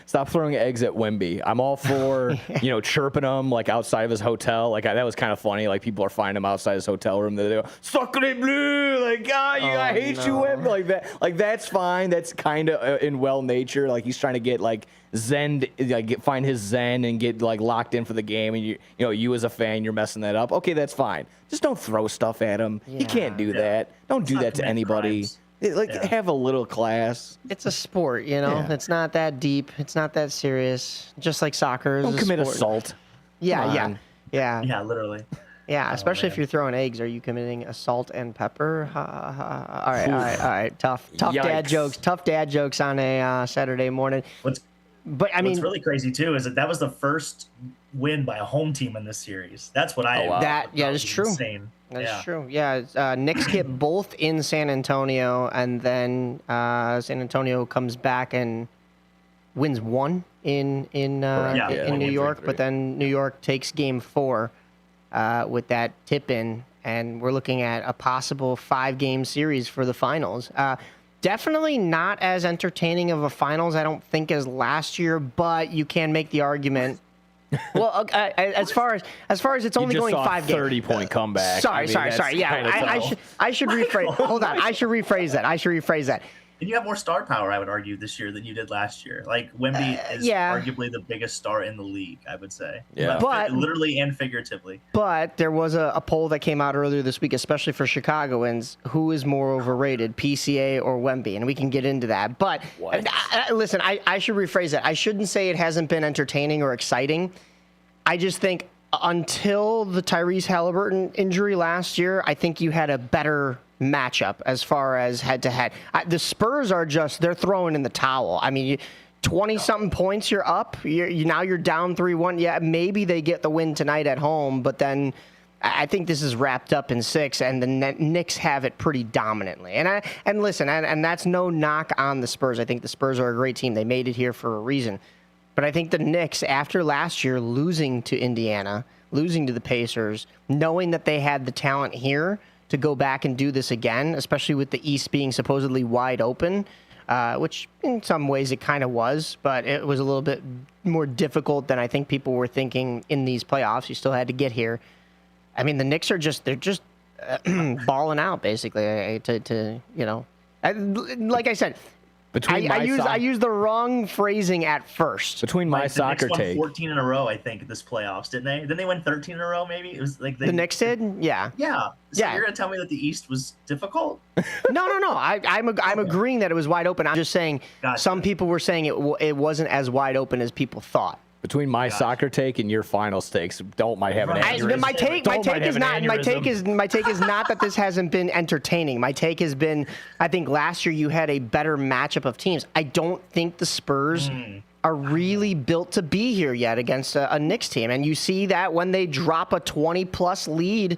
Stop throwing eggs at Wemby. I'm all for, chirping him like outside of his hotel. Like that was kind of funny. Like people are finding him outside his hotel room. They go, "Sacre bleu!" Like, I hate you, Wemby. Like that. Like that's fine. That's kind of in well nature. Like he's trying to get like zen, like find his zen and get like locked in for the game. And you as a fan, you're messing that up. Okay, that's fine. Just don't throw stuff at him. You can't do that. Don't do that to anybody. Crimes. Have a little class. It's a sport, It's not that deep. It's not that serious. Just like soccer is Don't commit assault. Yeah. Yeah, literally. Yeah, especially if you're throwing eggs. Are you committing assault and pepper? All right. Tough dad jokes. Tough dad jokes on a Saturday morning. What's really crazy too is that was the first win by a home team in this series. That's what I. That is true. Insane. That's true. Yeah, Knicks get both in San Antonio, and then San Antonio comes back and wins one in New York. But then New York takes Game 4 with that tip-in, and we're looking at a possible 5-game series for the finals. Definitely not as entertaining of a finals, I don't think, as last year, but you can make the argument. Well, as far as it's only going 5 games. 30-point comeback. Sorry. Yeah, I should rephrase. Hold on, I should rephrase that. And you have more star power, I would argue, this year than you did last year. Like Wemby is arguably the biggest star in the league, I would say. Yeah, but literally and figuratively. But there was a poll that came out earlier this week, especially for Chicagoans, who is more overrated, PCA or Wemby, and we can get into that. But listen, I should rephrase that. I shouldn't say it hasn't been entertaining or exciting. I just think until the Tyrese Halliburton injury last year, I think you had a better matchup as far as head-to-head. The Spurs are they're throwing in the towel. I mean, 20-something points, you're up. Now you're down 3-1. Yeah, maybe they get the win tonight at home, but then I think this is wrapped up in 6, and the Knicks have it pretty dominantly. And listen, and that's no knock on the Spurs. I think the Spurs are a great team. They made it here for a reason. But I think the Knicks, after last year losing to Indiana, losing to the Pacers, knowing that they had the talent here to go back and do this again, especially with the East being supposedly wide open, which in some ways it kind of was, but it was a little bit more difficult than I think people were thinking in these playoffs. You still had to get here. I mean, the Knicks are they're just balling out, basically, like I said, I used the wrong phrasing at first. Between my soccer take. take. 14 in a row, I think, this playoffs, didn't they? Didn't they win 13 in a row, maybe? It was like the Knicks did? Yeah. Yeah. So you're going to tell me that the East was difficult? No. I'm agreeing that it was wide open. I'm just saying some people were saying it wasn't as wide open as people thought. Between my soccer take and your finals takes, might have an aneurysm. My take is not that this hasn't been entertaining. My take has been, I think last year you had a better matchup of teams. I don't think the Spurs are really built to be here yet against a Knicks team. And you see that when they drop a 20-plus lead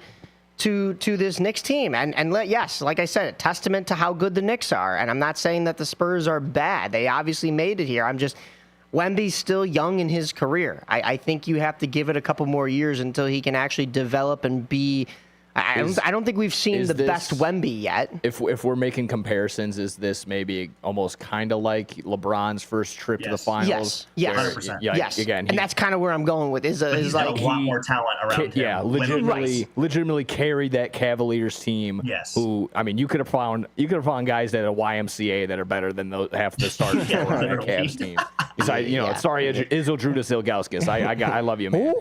to this Knicks team. And yes, like I said, a testament to how good the Knicks are. And I'm not saying that the Spurs are bad. They obviously made it here. Wemby's still young in his career. I think you have to give it a couple more years until he can actually develop and be... I don't think we've seen the best Wemby yet. If we're making comparisons, is this maybe almost kind of like LeBron's first trip to the finals? Yes. 100%. Yes. Again, and that's kind of where I'm going with. Is like a lot more talent around him. Yeah, legitimately carried that Cavaliers team. Yes. Who, I mean, you could have found guys at a YMCA that are better than half the starters on that Cavs team. Besides, sorry, Izildrudas Ilgauskas. I love you, man.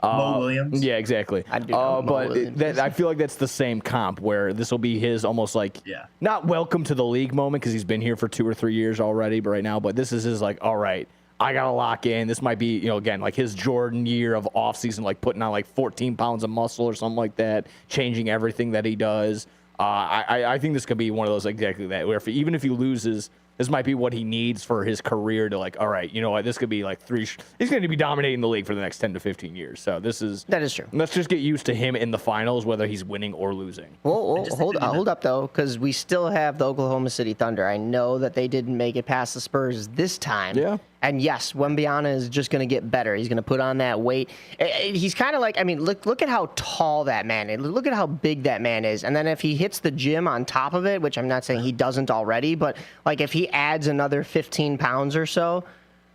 Mo Williams. Yeah, exactly. I do know Mo Williams. I feel like that's the same comp where this will be his almost like not welcome to the league moment because he's been here for 2 or 3 years already, but right now, but this is his like, all right, I gotta lock in. This might be, again, like his Jordan year of offseason, like putting on like 14 pounds of muscle or something like that, changing everything that he does. I think this could be one of those exactly that where even if he loses, this might be what he needs for his career to like, all right, you know what, this could be like he's going to be dominating the league for the next 10 to 15 years. So that is true. Let's just get used to him in the finals, whether he's winning or losing. Well, hold up though, because we still have the Oklahoma City Thunder. I know that they didn't make it past the Spurs this time. Yeah. And yes, Wembyana is just going to get better. He's going to put on that weight. He's kind of like, I mean, look at how tall that man is. Look at how big that man is. And then if he hits the gym on top of it, which I'm not saying he doesn't already, but like if he adds another 15 pounds or so,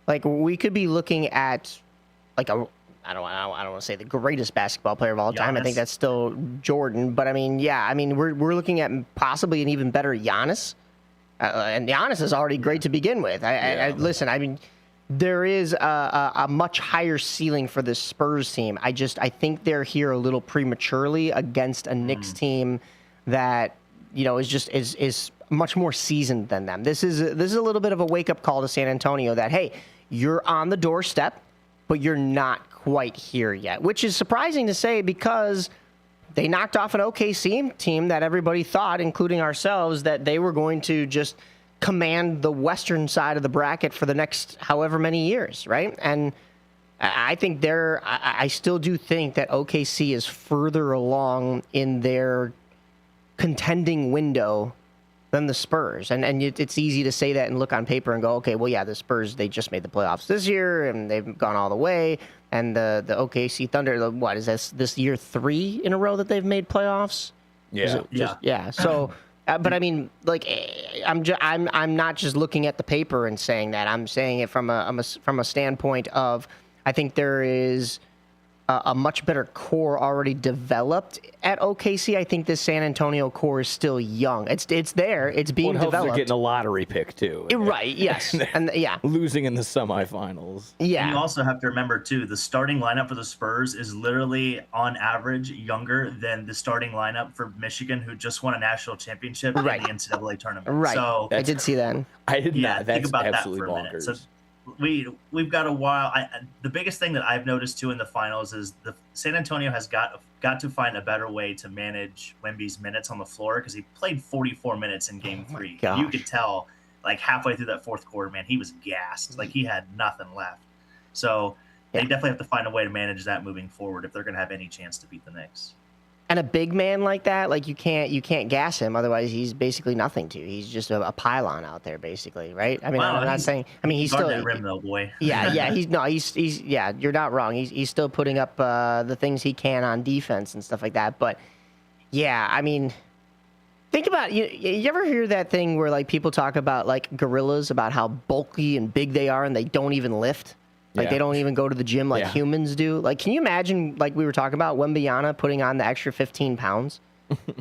like we could be looking at like I don't want to say the greatest basketball player of all time. I think that's still Jordan. But I mean, we're looking at possibly an even better Giannis. And Giannis is already great to begin with. Listen, I mean, there is a much higher ceiling for this Spurs team. I think they're here a little prematurely against a Knicks team that is much more seasoned than them. This is a little bit of a wake up call to San Antonio that hey, you're on the doorstep, but you're not quite here yet, which is surprising to say because they knocked off an OKC team that everybody thought, including ourselves, that they were going to just command the western side of the bracket for the next however many years, right? And I think I still do think that OKC is further along in their contending window than the Spurs. And it's easy to say that and look on paper and go, okay, well, yeah, the Spurs, they just made the playoffs this year and they've gone all the way. And the OKC Thunder, what is this year 3 in a row that they've made playoffs? Yeah. So, but I mean, like, I'm not just looking at the paper and saying that. I'm saying it from a standpoint of I think there is a much better core already developed at OKC. I think this San Antonio core is still young. It's there. It's being developed. They're getting a lottery pick too. Right. Yes. And losing in the semifinals. Yeah. And you also have to remember too, the starting lineup for the Spurs is literally on average younger than the starting lineup for Michigan, who just won a national championship in the NCAA tournament. Right. So I did see that. I did not. That's think about absolutely that for a minute. bonkers. So we've got a while. The biggest thing that I've noticed too in the finals is the San Antonio has got to find a better way to manage Wemby's minutes on the floor because he played 44 minutes in Game 3. You could tell, like halfway through that fourth quarter, man, he was gassed. Like he had nothing left. So they definitely have to find a way to manage that moving forward if they're going to have any chance to beat the Knicks. And a big man like that, like you can't gas him. Otherwise, he's basically nothing to. He's just a pylon out there, basically, right? I mean, I'm not saying. I mean, he's still that rim though, boy. Yeah. He's you're not wrong. He's still putting up the things he can on defense and stuff like that. But yeah, I mean, think about you ever hear that thing where like people talk about like gorillas, about how bulky and big they are, and they don't even lift. Like, they don't even go to the gym like humans do. Like, can you imagine, like we were talking about, Wembanyama putting on the extra 15 pounds?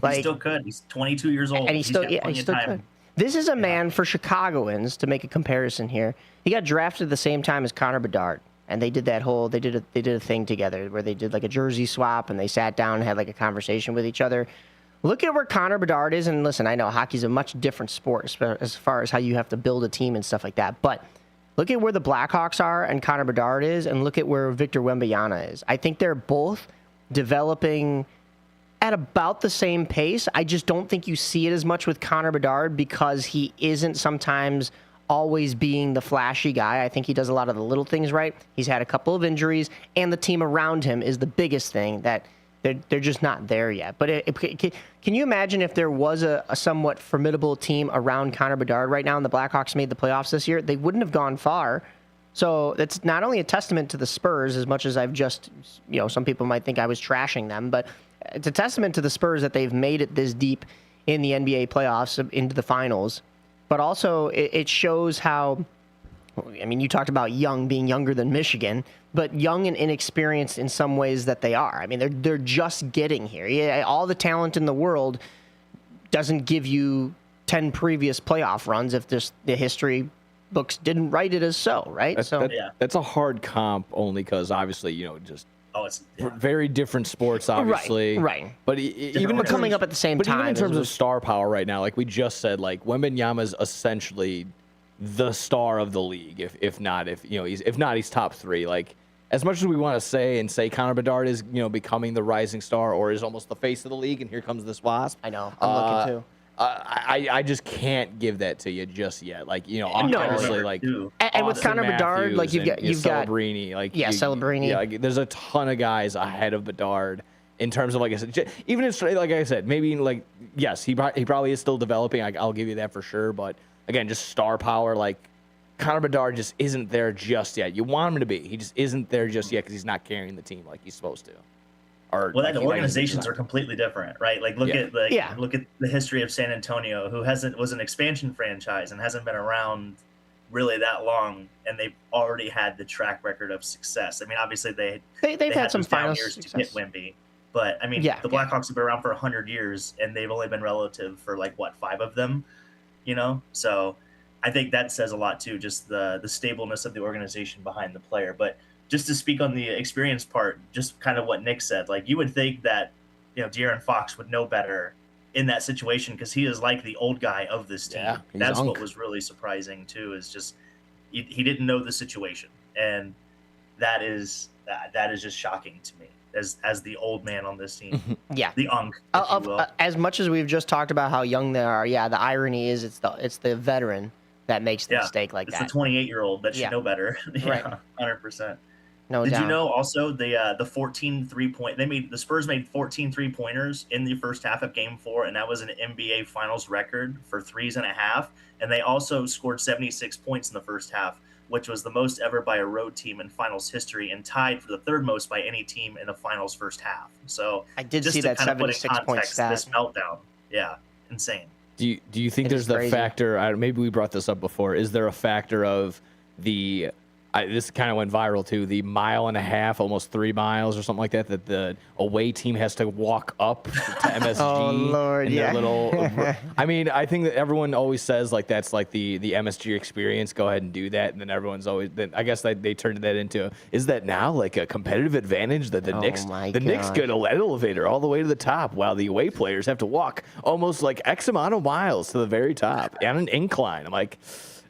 Like, he still could. He's 22 years old. And he still could. This is a man, for Chicagoans, to make a comparison here, he got drafted at the same time as Connor Bedard. And they did that whole, they did a thing together where they did like a jersey swap and they sat down and had like a conversation with each other. Look at where Connor Bedard is. And listen, I know hockey's a much different sport as far as how you have to build a team and stuff like that. But look at where the Blackhawks are and Connor Bedard is, and look at where Victor Wembanyama is. I think they're both developing at about the same pace. I just don't think you see it as much with Connor Bedard because he isn't sometimes always being the flashy guy. I think he does a lot of the little things right. He's had a couple of injuries, and the team around him is the biggest thing that they're just not there yet. But can you imagine if there was a somewhat formidable team around Connor Bedard right now and the Blackhawks made the playoffs this year? They wouldn't have gone far. So that's not only a testament to the Spurs, as much as I've just, some people might think I was trashing them, but it's a testament to the Spurs that they've made it this deep in the NBA playoffs into the finals. But also it shows how, you talked about Young being younger than Michigan, but young and inexperienced in some ways that they are. They're just getting here. Yeah, all the talent in the world doesn't give you 10 previous playoff runs if the history books didn't write it as so, right? That's a hard comp only because obviously, it's very different sports, obviously. Right. But even coming up at the same time. Even in terms of star power right now, like we just said, like Wembanyama is essentially the star of the league. If not, he's top 3. Like as much as we want to say Connor Bedard is becoming the rising star or is almost the face of the league, and here comes this wasp. I know. I'm looking too. I just can't give that to you just yet. Like obviously, like and with Connor Bedard, like you've got Celebrini, Celebrini. Yeah, like, there's a ton of guys ahead of Bedard in terms of like I said, even if like I said, maybe like yes, he probably is still developing. I'll give you that for sure. But again, just star power, like Connor Bedard just isn't there just yet. You want him to be, he just isn't there just yet because he's not carrying the team like he's supposed to. The organizations are completely different, right? Like look at the history of San Antonio, who was an expansion franchise and hasn't been around really that long, and they've already had the track record of success. Obviously they've had some final years success to get Wemby, but the Blackhawks have been around for 100 years, and they've only been relative for 5 of them, So I think that says a lot too, just the stableness of the organization behind the player, but. Just to speak on the experience part, just kind of what Nick said, like you would think that, De'Aaron Fox would know better in that situation because he is like the old guy of this team. Yeah, that's what was really surprising too, is just he didn't know the situation, and that is just shocking to me as the old man on this team. Yeah, the unk. As much as we've just talked about how young they are, the irony is it's the veteran that makes the mistake like that. It's the 28-year-old that should know better. Right. 100%. No Did doubt. you know also the 14 3-point the Spurs made 14 3-pointers in the first half of Game 4, and that was an NBA Finals record for 3.5, and they also scored 76 points in the first half, which was the most ever by a road team in Finals history, and tied for the third most by any team in a Finals first half. So I did see that 76-point stat. This meltdown, insane. Do you think there's the factor? Maybe we brought this up before. Is there a factor of the? This kind of went viral too. The 1.5 miles, almost 3 miles or something like that, that the away team has to walk up to MSG. Oh Lord, yeah. I think that everyone always says like that's like the MSG experience. Go ahead and do that, and then everyone's always. Then I guess they turned that into. Is that now like a competitive advantage that the Knicks get an elevator all the way to the top, while the away players have to walk almost like X amount of miles to the very top on an incline? I'm like.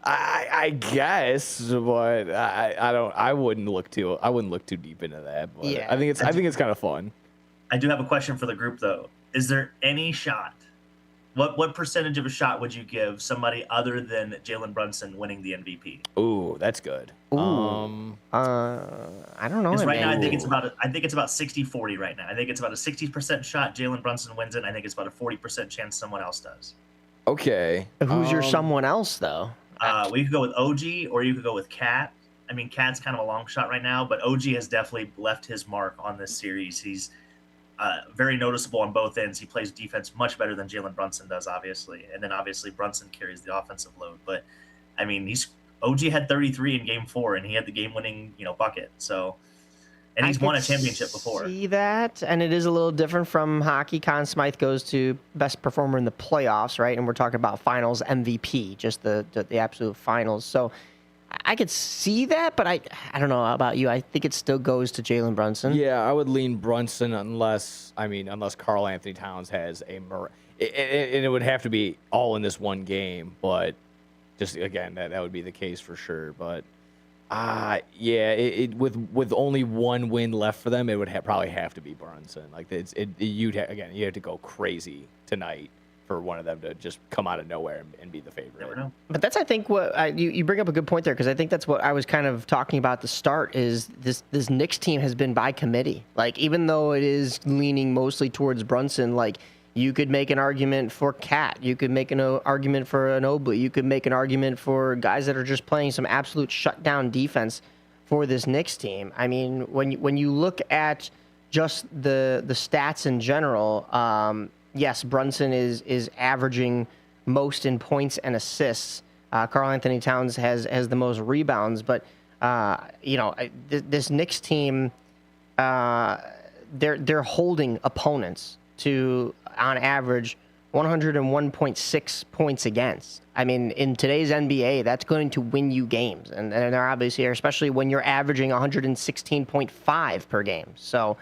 I guess, but I wouldn't look too deep into that. But yeah, I think it's kind of fun. I do have a question for the group though. Is there any shot? What percentage of a shot would you give somebody other than Jalen Brunson winning the MVP? Ooh, that's good. Ooh. I don't know. Because right now I think it's about 60-40 right now. I think it's about a 60% shot Jalen Brunson wins it. And I think it's about a 40% chance someone else does. Okay. Who's your someone else though? We could go with OG, or you could go with Cat. Cat's kind of a long shot right now, but OG has definitely left his mark on this series. He's very noticeable on both ends. He plays defense much better than Jalen Brunson does, obviously. And then obviously Brunson carries the offensive load. But OG had 33 in Game 4, and he had the game-winning bucket. So, and he's won a championship before. See that, and it is a little different from hockey. Conn Smythe goes to best performer in the playoffs, right? And we're talking about Finals MVP, just the absolute finals. So I could see that, but I don't know about you. I think it still goes to Jalen Brunson. Yeah, I would lean Brunson unless Karl Anthony Towns has and it would have to be all in this one game. But just again, that would be the case for sure. But. With only one win left for them, it would probably have to be Brunson. Like you'd have to go crazy tonight for one of them to just come out of nowhere and be the favorite. Never know. But that's, I think, what you bring up a good point there, because I think that's what I was kind of talking about at the start, is this Knicks team has been by committee. Like, even though it is leaning mostly towards Brunson, like, you could make an argument for Cat. You could make an argument for Ginobili. You could make an argument for guys that are just playing some absolute shutdown defense for this Knicks team. I mean, when you look at just the stats in general, yes, Brunson is averaging most in points and assists. Karl Anthony Towns has the most rebounds, but this Knicks team, they're holding opponents to, on average, 101.6 points against. I mean, in today's NBA, that's going to win you games, and they're obviously here, especially when you're averaging 116.5 per game. So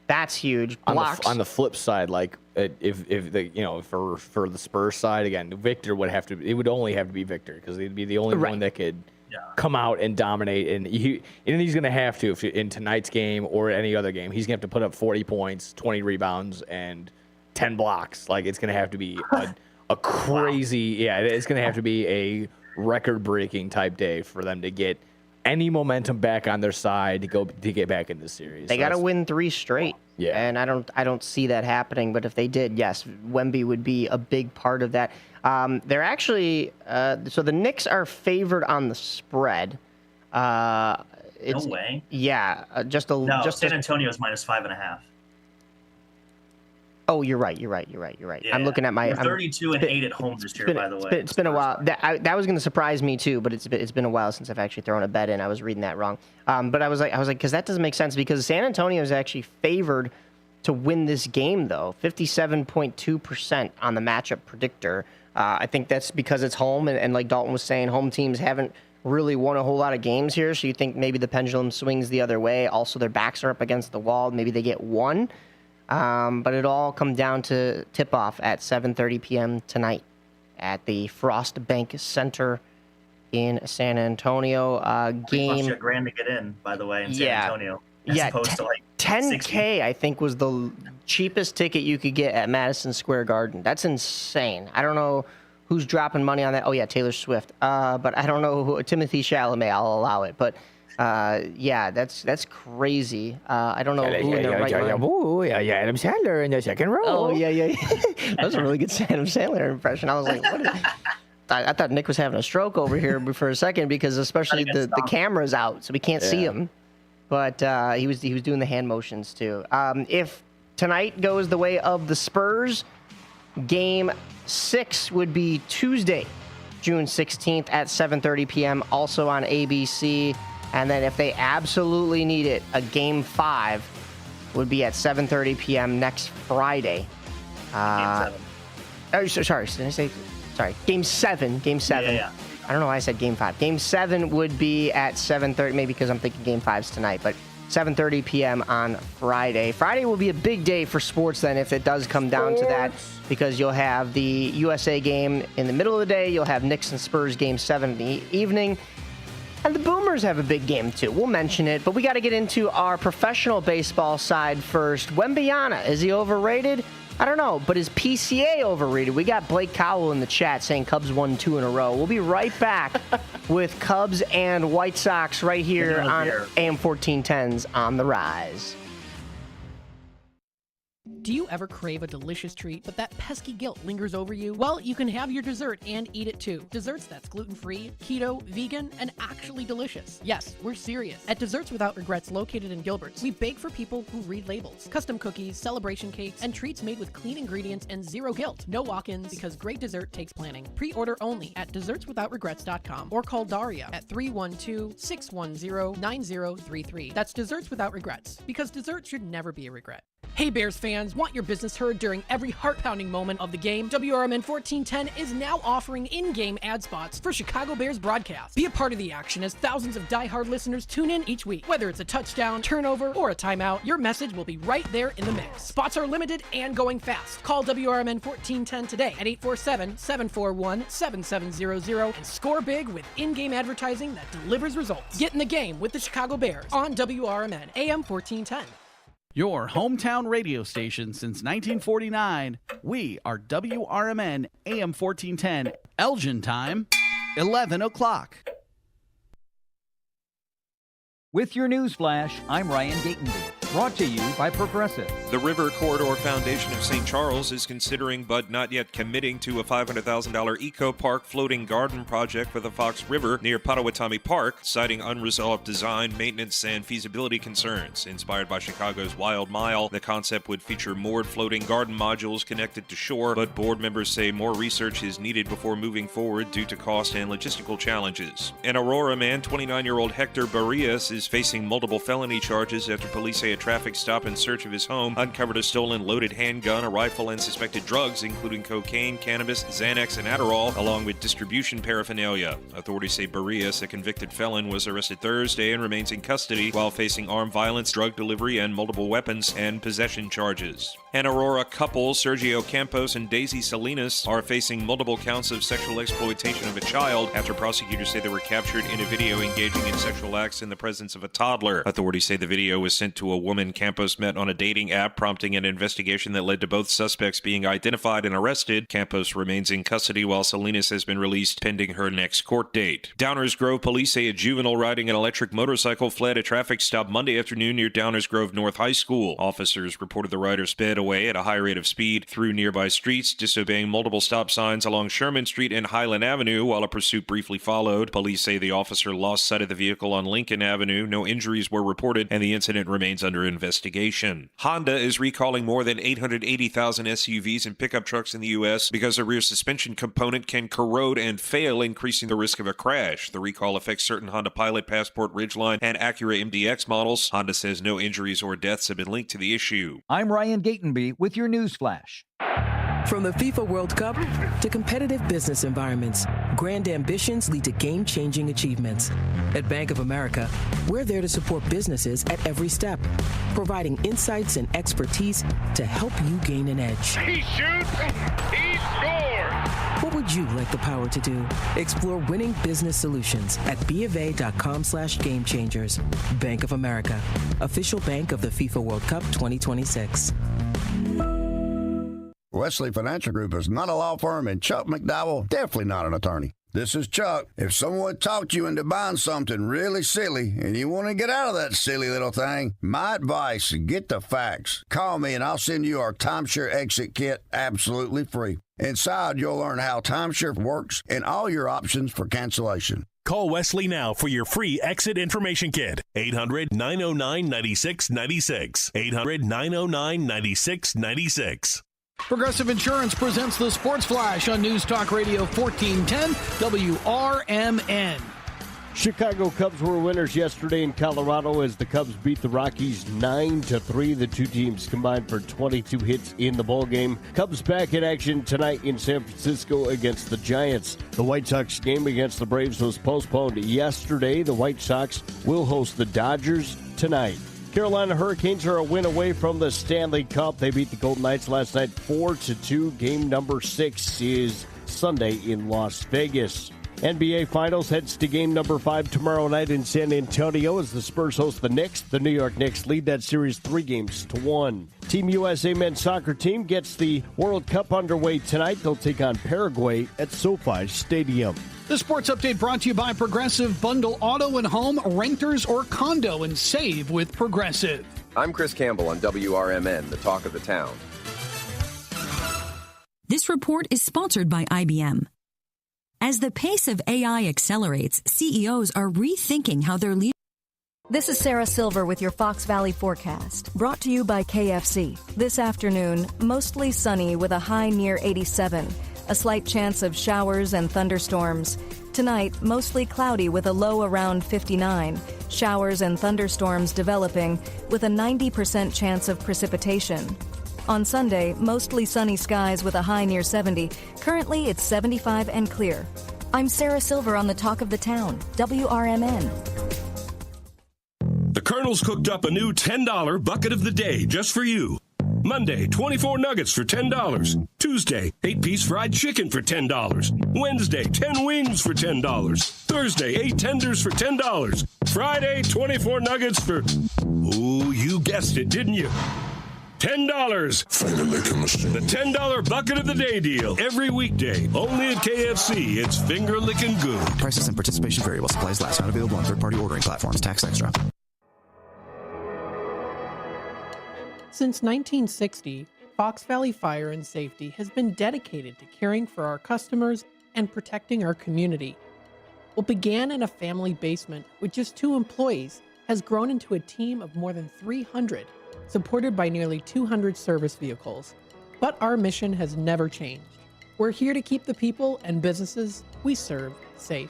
that's huge. Blocks. On the flip side, like if the for the Spurs side again, Victor would only have to be Victor, because he'd be the only one that could come out and dominate, and he's going to have to, if in tonight's game or any other game, he's going to have to put up 40 points, 20 rebounds, and 10 blocks. Like, it's going to have to be a crazy, it's going to have to be a record-breaking type day for them to get any momentum back on their side to get back in this series. They got to win 3 straight. Yeah. And I don't see that happening, but if they did, yes, Wemby would be a big part of that. They're actually so the Knicks are favored on the spread. No way. Yeah, San Antonio is -5.5. Oh, you're right. Yeah. I'm looking at my. We're 32-8 at home this year, by the way. It's been a while. That was going to surprise me too, but it's been a while since I've actually thrown a bet in. I was reading that wrong. But I was like, because that doesn't make sense, because San Antonio is actually favored to win this game, though, 57.2% on the matchup predictor. I think that's because it's home, and like Dalton was saying, home teams haven't really won a whole lot of games here, so you think maybe the pendulum swings the other way. Also, their backs are up against the wall. Maybe they get one. But it all come down to tip-off at 7:30 p.m. tonight at the Frost Bank Center in San Antonio. Game. It cost you $1,000 to get in, by the way, in San Antonio. As opposed to like $10K, I think, was the cheapest ticket you could get at Madison Square Garden. That's insane. I don't know who's dropping money on that. Oh yeah, Taylor Swift. But I don't know who. Timothy Chalamet. I'll allow it, but. That's crazy. I don't know who in their right mind. Adam Sandler in the second row. Oh, yeah. That was a really good Adam Sandler impression. I was like, what? I thought Nick was having a stroke over here for a second, because especially the camera's out, so we can't see him. But he was doing the hand motions too. If tonight goes the way of the Spurs, Game 6 would be Tuesday, June 16th at 7:30 p.m. also on ABC. And then if they absolutely need it, a Game 5 would be at 7:30 p.m. next Friday. Game 7. Oh, sorry. Did I say? Sorry. Game 7. Game 7. Yeah. I don't know why I said Game 5. Game 7 would be at 7:30, maybe because I'm thinking Game 5's tonight, but 7:30 p.m. on Friday. Friday will be a big day for sports then, if it does come down to that, because you'll have the USA game in the middle of the day. You'll have Knicks and Spurs Game 7 in the evening. And the Boomers have a big game, too. We'll mention it, but we got to get into our professional baseball side first. Wembyana, is he overrated? I don't know, but is PCA overrated? We got Blake Cowell in the chat saying Cubs won 2 in a row. We'll be right back with Cubs and White Sox right here on AM 1410's On the Rise. Do you ever crave a delicious treat, but that pesky guilt lingers over you? Well, you can have your dessert and eat it too. Desserts that's gluten-free, keto, vegan, and actually delicious. Yes, we're serious. At Desserts Without Regrets, located in Gilbert's, we bake for people who read labels. Custom cookies, celebration cakes, and treats made with clean ingredients and zero guilt. No walk-ins, because great dessert takes planning. Pre-order only at dessertswithoutregrets.com or call Daria at 312-610-9033. That's Desserts Without Regrets, because dessert should never be a regret. Hey Bears fans, want your business heard during every heart-pounding moment of the game? WRMN 1410 is now offering in-game ad spots for Chicago Bears broadcasts. Be a part of the action as thousands of die-hard listeners tune in each week. Whether it's a touchdown, turnover, or a timeout, your message will be right there in the mix. Spots are limited and going fast. Call WRMN 1410 today at 847-741-7700 and score big with in-game advertising that delivers results. Get in the game with the Chicago Bears on WRMN AM 1410. Your hometown radio station since 1949. We are WRMN AM 1410. Elgin time, 11 o'clock. With your news flash, I'm Ryan Gatenby, brought to you by Progressive. The River Corridor Foundation of St. Charles is considering but not yet committing to a $500,000 eco-park floating garden project for the Fox River near Potawatomi Park, citing unresolved design, maintenance, and feasibility concerns. Inspired by Chicago's Wild Mile, the concept would feature moored floating garden modules connected to shore, but board members say more research is needed before moving forward due to cost and logistical challenges. An Aurora man, 29-year-old Hector Barrias, is facing multiple felony charges after police say a traffic stop in search of his home uncovered a stolen loaded handgun, a rifle, and suspected drugs, including cocaine, cannabis, Xanax, and Adderall, along with distribution paraphernalia. Authorities say Barrias, a convicted felon, was arrested Thursday and remains in custody while facing armed violence, drug delivery, and multiple weapons and possession charges. An Aurora couple, Sergio Campos and Daisy Salinas, are facing multiple counts of sexual exploitation of a child after prosecutors say they were captured in a video engaging in sexual acts in the presence of a toddler. Authorities say the video was sent to a woman Campos met on a dating app, prompting an investigation that led to both suspects being identified and arrested. Campos remains in custody while Salinas has been released pending her next court date. Downers Grove police say a juvenile riding an electric motorcycle fled a traffic stop Monday afternoon near Downers Grove North High School. Officers reported the rider sped away at a high rate of speed through nearby streets, disobeying multiple stop signs along Sherman Street and Highland Avenue while a pursuit briefly followed. Police say the officer lost sight of the vehicle on Lincoln Avenue. No injuries were reported, and the incident remains under investigation. Honda is recalling more than 880,000 SUVs and pickup trucks in the U.S. because a rear suspension component can corrode and fail, increasing the risk of a crash. The recall affects certain Honda Pilot, Passport, Ridgeline, and Acura MDX models. Honda says no injuries or deaths have been linked to the issue. I'm Ryan Gatenby with your news flash. From the FIFA World Cup to competitive business environments, grand ambitions lead to game-changing achievements. At Bank of America, we're there to support businesses at every step, providing insights and expertise to help you gain an edge. He shoots, he scores! What would you like the power to do? Explore winning business solutions at BofA.com/gamechangers. Bank of America, official bank of the FIFA World Cup 2026. Wesley Financial Group is not a law firm, and Chuck McDowell, definitely not an attorney. This is Chuck. If someone talked you into buying something really silly and you want to get out of that silly little thing, my advice, get the facts. Call me and I'll send you our timeshare exit kit absolutely free. Inside, you'll learn how timeshare works and all your options for cancellation. Call Wesley now for your free exit information kit. 800-909-9696. 800-909-9696. Progressive Insurance presents the Sports Flash on News Talk Radio 1410 WRMN. Chicago Cubs were winners yesterday in Colorado as the Cubs beat the Rockies 9-3. The two teams combined for 22 hits in the ballgame. Cubs back in action tonight in San Francisco against the Giants. The White Sox game against the Braves was postponed yesterday. The White Sox will host the Dodgers tonight. Carolina Hurricanes are a win away from the Stanley Cup. They beat the Golden Knights last night 4-2. Game number 6 is Sunday in Las Vegas. NBA Finals heads to game number 5 tomorrow night in San Antonio as the Spurs host the Knicks. The New York Knicks lead that series 3-1. Team USA men's soccer team gets the World Cup underway tonight. They'll take on Paraguay at SoFi Stadium. The sports update brought to you by Progressive. Bundle auto and home, renters, or condo and save with Progressive. I'm Chris Campbell on WRMN, the talk of the town. This report is sponsored by IBM. As the pace of AI accelerates, CEOs are rethinking how their leaders. This is Sarah Silver with your Fox Valley forecast, brought to you by KFC. This afternoon, mostly sunny with a high near 87. A slight chance of showers and thunderstorms. Tonight, mostly cloudy with a low around 59. Showers and thunderstorms developing with a 90% chance of precipitation. On Sunday, mostly sunny skies with a high near 70. Currently, it's 75 and clear. I'm Sarah Silver on the Talk of the Town, WRMN. The Colonel's cooked up a new $10 bucket of the day just for you. Monday, 24 nuggets for $10. Tuesday, 8-piece fried chicken for $10. Wednesday, 10 wings for $10. Thursday, 8 tenders for $10. Friday, 24 nuggets for... Ooh, you guessed it, didn't you? $10. Finger licking machine. The $10 bucket of the day deal. Every weekday. Only at KFC. It's finger licking good. Prices and participation vary while supplies last. Not available on third-party ordering platforms. Tax extra. Since 1960, Fox Valley Fire and Safety has been dedicated to caring for our customers and protecting our community. What began in a family basement with just 2 employees has grown into a team of more than 300, supported by nearly 200 service vehicles. But our mission has never changed. We're here to keep the people and businesses we serve safe.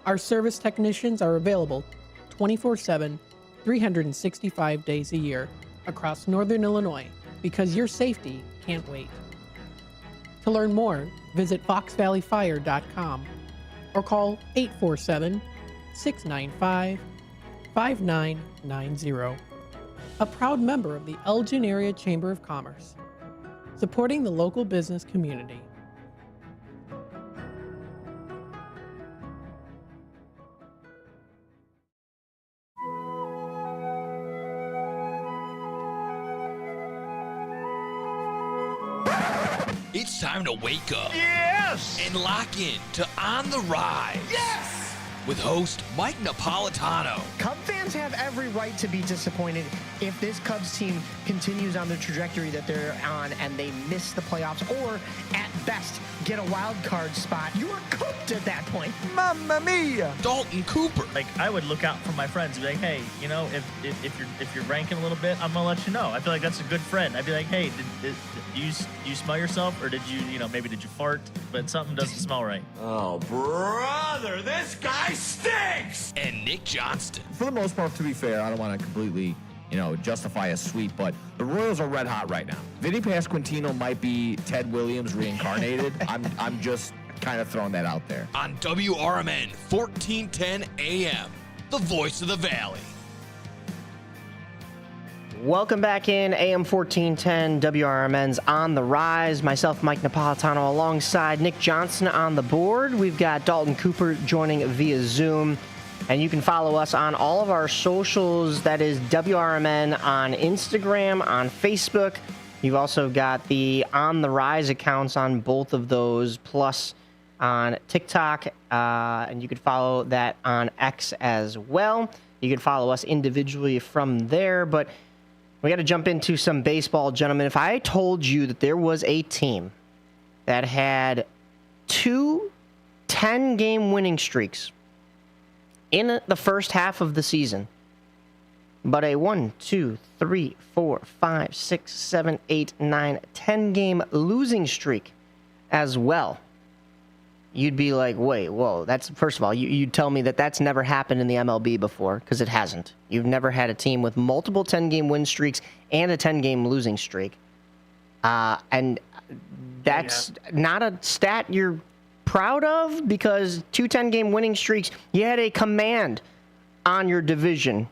Our service technicians are available 24/7, 365 days a year across Northern Illinois, because your safety can't wait. To learn more, visit foxvalleyfire.com or call 847-695-5990. A proud member of the Elgin Area Chamber of Commerce, supporting the local business community. It's time to wake up. Yes! And lock in to On the Rise. Yes! With host Mike Napolitano. Cub fans have every right to be disappointed if this Cubs team continues on the trajectory that they're on and they miss the playoffs, or at best get a wild card spot. You are cooked at that point. Mamma mia! Dalton Cooper. Like, I would look out for my friends and be like, hey, you know, if you're ranking a little bit, I'm gonna let you know. I feel like that's a good friend. I'd be like, hey, did you smell yourself, or did you maybe did you fart, but something doesn't smell right. Oh, brother, this guy stinks! And Nick Johnston. For the most part, to be fair, I don't want to completely, justify a sweep, but the Royals are red hot right now. Vinny Pasquantino might be Ted Williams reincarnated. I'm just kind of throwing that out there. On WRMN 1410 AM, the voice of the Valley. Welcome back in AM 1410 WRMN's On the Rise. Myself, Mike Napolitano, alongside Nick Johnson on the board. We've got Dalton Cooper joining via Zoom. And you can follow us on all of our socials. That is WRMN on Instagram, on Facebook. You've also got the On the Rise accounts on both of those, plus on TikTok. And you can follow that on X as well. You can follow us individually from there. But we got to jump into some baseball, gentlemen. If I told you that there was a team that had 2 10-game winning streaks in the first half of the season, but a 1, 2, 3, 4, 5, 6, 7, 8, 9, 10-game losing streak as well, you'd be like, wait, whoa, that's, first of all, you'd tell me that that's never happened in the MLB before, because it hasn't. You've never had a team with multiple 10-game win streaks and a 10-game losing streak. And that's not a stat you're proud of, because 2 10-game winning streaks, you had a command on your division.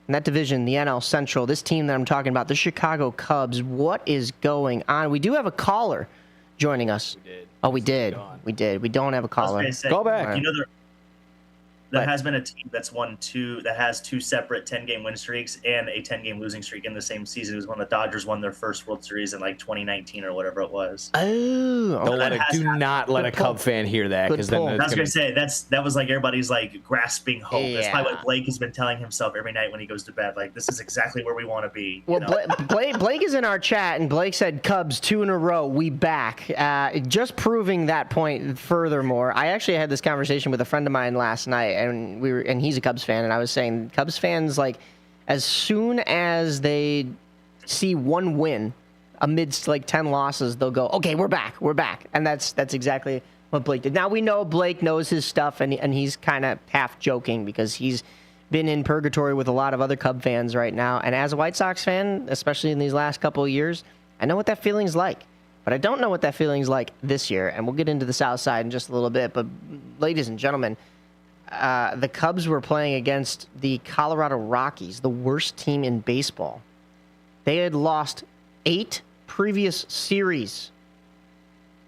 And that division, the NL Central, this team that I'm talking about, the Chicago Cubs, what is going on? We do have a caller joining us. We did. Oh, we did. We did. We don't have a caller. Go back. You know, there has been a team that's won 2, that has 2 separate 10-game win streaks and a 10-game losing streak in the same season. It was when the Dodgers won their first World Series in like 2019 or whatever it was. Oh, do not let a Cub fan hear that, because then I was gonna say that was like everybody's like grasping hope. Yeah. That's probably what Blake has been telling himself every night when he goes to bed. Like, this is exactly where we want to be. Well, Blake is in our chat, and Blake said Cubs 2 in a row. We back. Just proving that point. Furthermore, I actually had this conversation with a friend of mine last night, and he's a Cubs fan, and I was saying Cubs fans, like, as soon as they see one win amidst like 10 losses, they'll go, okay, we're back, and that's exactly what Blake did. Now we know Blake knows his stuff, and he's kind of half joking because he's been in purgatory with a lot of other Cub fans right now, and as a White Sox fan, especially in these last couple of years, I know what that feeling's like. But I don't know what that feeling's like this year, and we'll get into the South Side in just a little bit. But ladies and gentlemen, the Cubs were playing against the Colorado Rockies, the worst team in baseball. They had lost 8 previous series,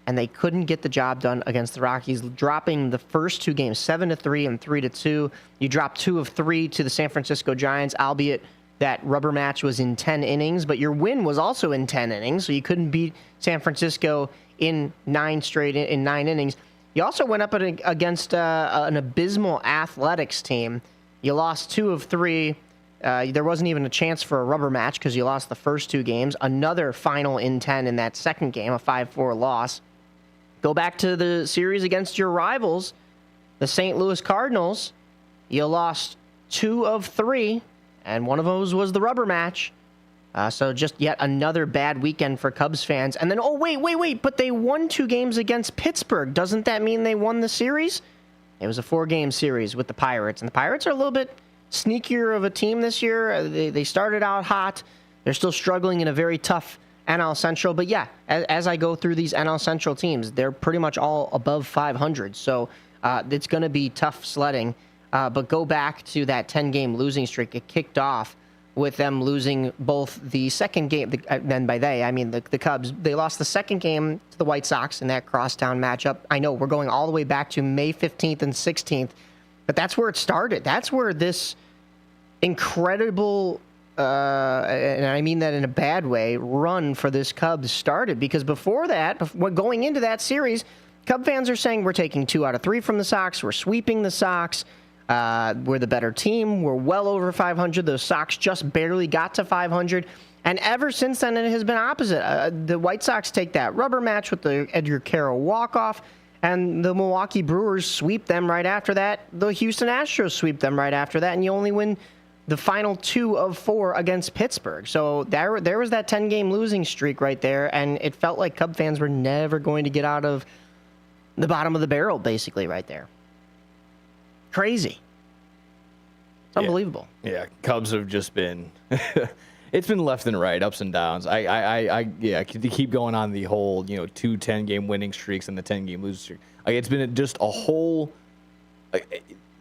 and they couldn't get the job done against the Rockies, dropping the first 2 games 7-3 and 3-2. You dropped 2 of 3 to the San Francisco Giants, albeit that rubber match was in 10 innings, but your win was also in 10 innings, so you couldn't beat San Francisco in 9 innings. You also went up against an abysmal Athletics team. You lost 2 of 3. There wasn't even a chance for a rubber match because you lost the first 2 games. Another final in 10 in that second game, a 5-4 loss. Go back to the series against your rivals, the St. Louis Cardinals. You lost 2 of 3, and one of those was the rubber match. So just yet another bad weekend for Cubs fans. And then, oh, wait, but they won 2 games against Pittsburgh. Doesn't that mean they won the series? It was a 4-game series with the Pirates, and the Pirates are a little bit sneakier of a team this year. They started out hot. They're still struggling in a very tough NL Central. But yeah, as I go through these NL Central teams, they're pretty much all above 500. So it's going to be tough sledding. But go back to that 10-game losing streak. It kicked off with them losing both the second game, then by they, I mean the Cubs. They lost the second game to the White Sox in that crosstown matchup. I know we're going all the way back to May 15th and 16th, but that's where it started. That's where this incredible, and I mean that in a bad way, run for this Cubs started. Because before that, going into that series, Cub fans are saying we're taking 2 out of 3 from the Sox. We're sweeping the Sox. We're the better team. We're well over 500. The Sox just barely got to 500. And ever since then, it has been opposite. The White Sox take that rubber match with the Edgar Carroll walk-off, and the Milwaukee Brewers sweep them right after that. The Houston Astros sweep them right after that, and you only win the final 2 of 4 against Pittsburgh. So there was that 10-game losing streak right there, and it felt like Cub fans were never going to get out of the bottom of the barrel, basically, right there. Crazy. It's unbelievable. Yeah, Cubs have just been it's been left and right, ups and downs. I keep going on the whole, 2 10-game winning streaks and the 10-game losing streak. It's been just a whole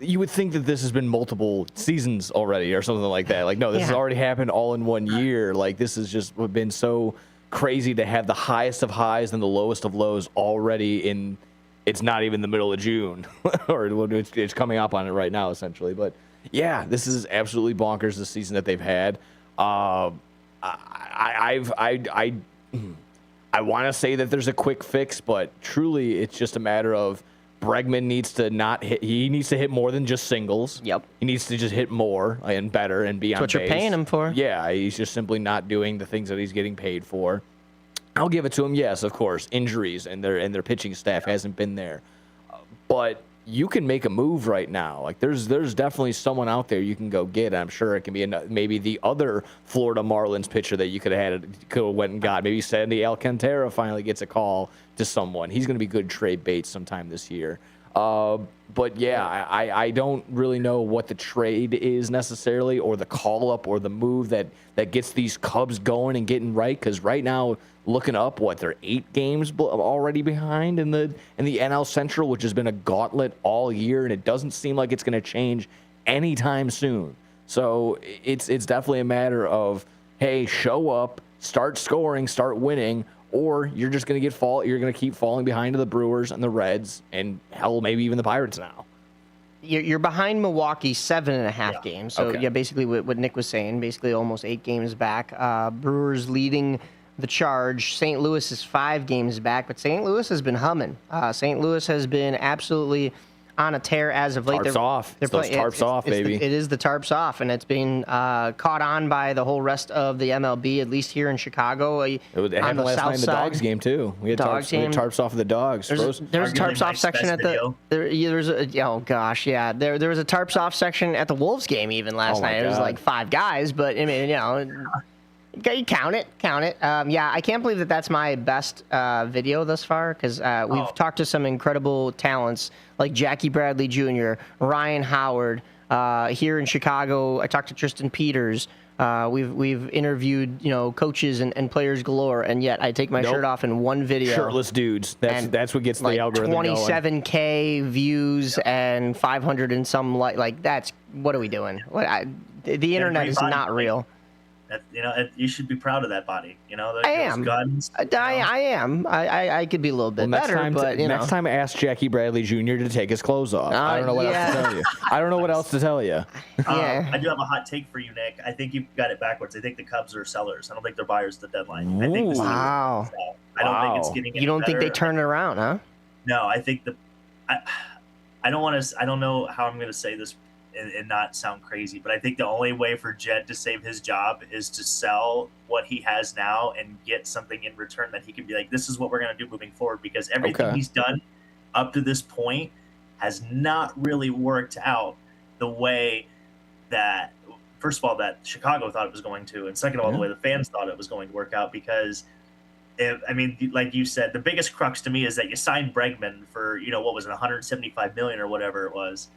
you would think that this has been multiple seasons already or something like that. No, this has already happened all in one year. This has just been so crazy to have the highest of highs and the lowest of lows already in. It's not even the middle of June, or it's coming up on it right now, essentially. But yeah, this is absolutely bonkers. The season that they've had. I want to say that there's a quick fix, but truly, it's just a matter of Bregman needs to not hit. He needs to hit more than just singles. Yep. He needs to just hit more and better and be on base. That's what you're paying him for. Yeah, he's just simply not doing the things that he's getting paid for. I'll give it to him. Yes, of course, injuries and their pitching staff hasn't been there, but you can make a move right now. There's definitely someone out there you can go get. I'm sure it can be maybe the other Florida Marlins pitcher that you could have went and got. Maybe Sandy Alcantara finally gets a call to someone. He's going to be good trade bait sometime this year. But yeah, I don't really know what the trade is necessarily, or the call up, or the move that gets these Cubs going and getting right. Because right now, looking up, they're 8 games already behind in the NL Central, which has been a gauntlet all year, and it doesn't seem like it's going to change anytime soon. So it's definitely a matter of, hey, show up, start scoring, start winning. Or you're just going to you're going to keep falling behind to the Brewers and the Reds and hell, maybe even the Pirates now. You're behind Milwaukee 7.5 games. So yeah, basically what Nick was saying, basically almost 8 games back. Brewers leading the charge. St. Louis is 5 games back, but St. Louis has been humming. St. Louis has been absolutely on a tear as of late. Tarps off. It's those tarps off, baby. It is the tarps off, and it's been caught on by the whole rest of the MLB, at least here in Chicago. It happened last night in the Dogs game, too. We had tarps off of the Dogs. There's a tarps off section at the... There was a tarps off section at the Wolves game even last night. It was like 5 guys, but, I mean, you count it. I can't believe that's my best video thus far, because we've talked to some incredible talents like Jackie Bradley Jr., Ryan Howard. Here in Chicago, I talked to Tristan Peters. We've interviewed coaches and players galore, and yet I take my shirt off in one video. Shirtless dudes. That's what gets the algorithm 27K views and 500 and some that's what are we doing? The internet is not real. You should be proud of that body. I am. Guns. I am. I could be a little bit better, but next time, ask Jackie Bradley Jr. to take his clothes off. I don't know what else to tell you. I don't know what else to tell you. I do have a hot take for you, Nick. I think you've got it backwards. I think the Cubs are sellers. I don't think they're buyers at the deadline. I think wow. I don't think it's getting. You don't think they turn it around, huh? No, I think I don't want to. I don't know how I'm going to say this and not sound crazy, but I think the only way for Jed to save his job is to sell what he has now and get something in return that he can be like, this is what we're going to do moving forward, because everything he's done up to this point has not really worked out the way that, first of all, that Chicago thought it was going to, and second of all, the way the fans thought it was going to work out, because like you said, the biggest crux to me is that you signed Bregman for, what was it, $175 million or whatever it was.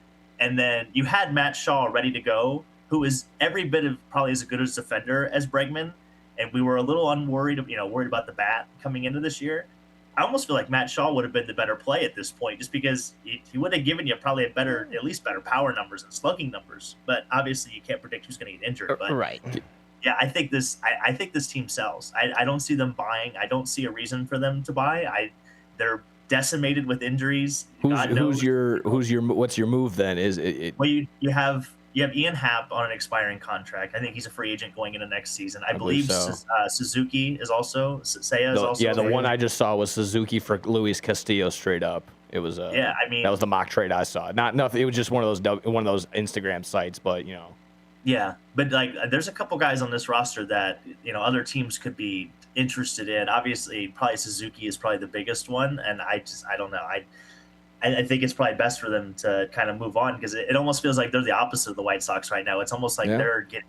And then you had Matt Shaw ready to go, who is every bit of probably as good as defender as Bregman. And we were a little worried about the bat coming into this year. I almost feel like Matt Shaw would have been the better play at this point, just because he would have given you probably at least better power numbers and slugging numbers. But obviously you can't predict who's going to get injured. But right. Yeah, I think this team sells. I don't see them buying. I don't see a reason for them to buy. They're decimated with injuries. What's your move then? Is it? Well, you have Ian Happ on an expiring contract. I think he's a free agent going into next season. I believe so. Suzuki is also. Seiya is also. Yeah, the one I just saw was Suzuki for Luis Castillo straight up. It was that was the mock trade I saw. Not nothing. It was just one of those Instagram sites, but Yeah, but there's a couple guys on this roster that other teams could be interested in. Obviously, probably Suzuki is probably the biggest one, and I don't know. I think it's probably best for them to kind of move on, because it almost feels like they're the opposite of the White Sox right now. It's almost like they're getting,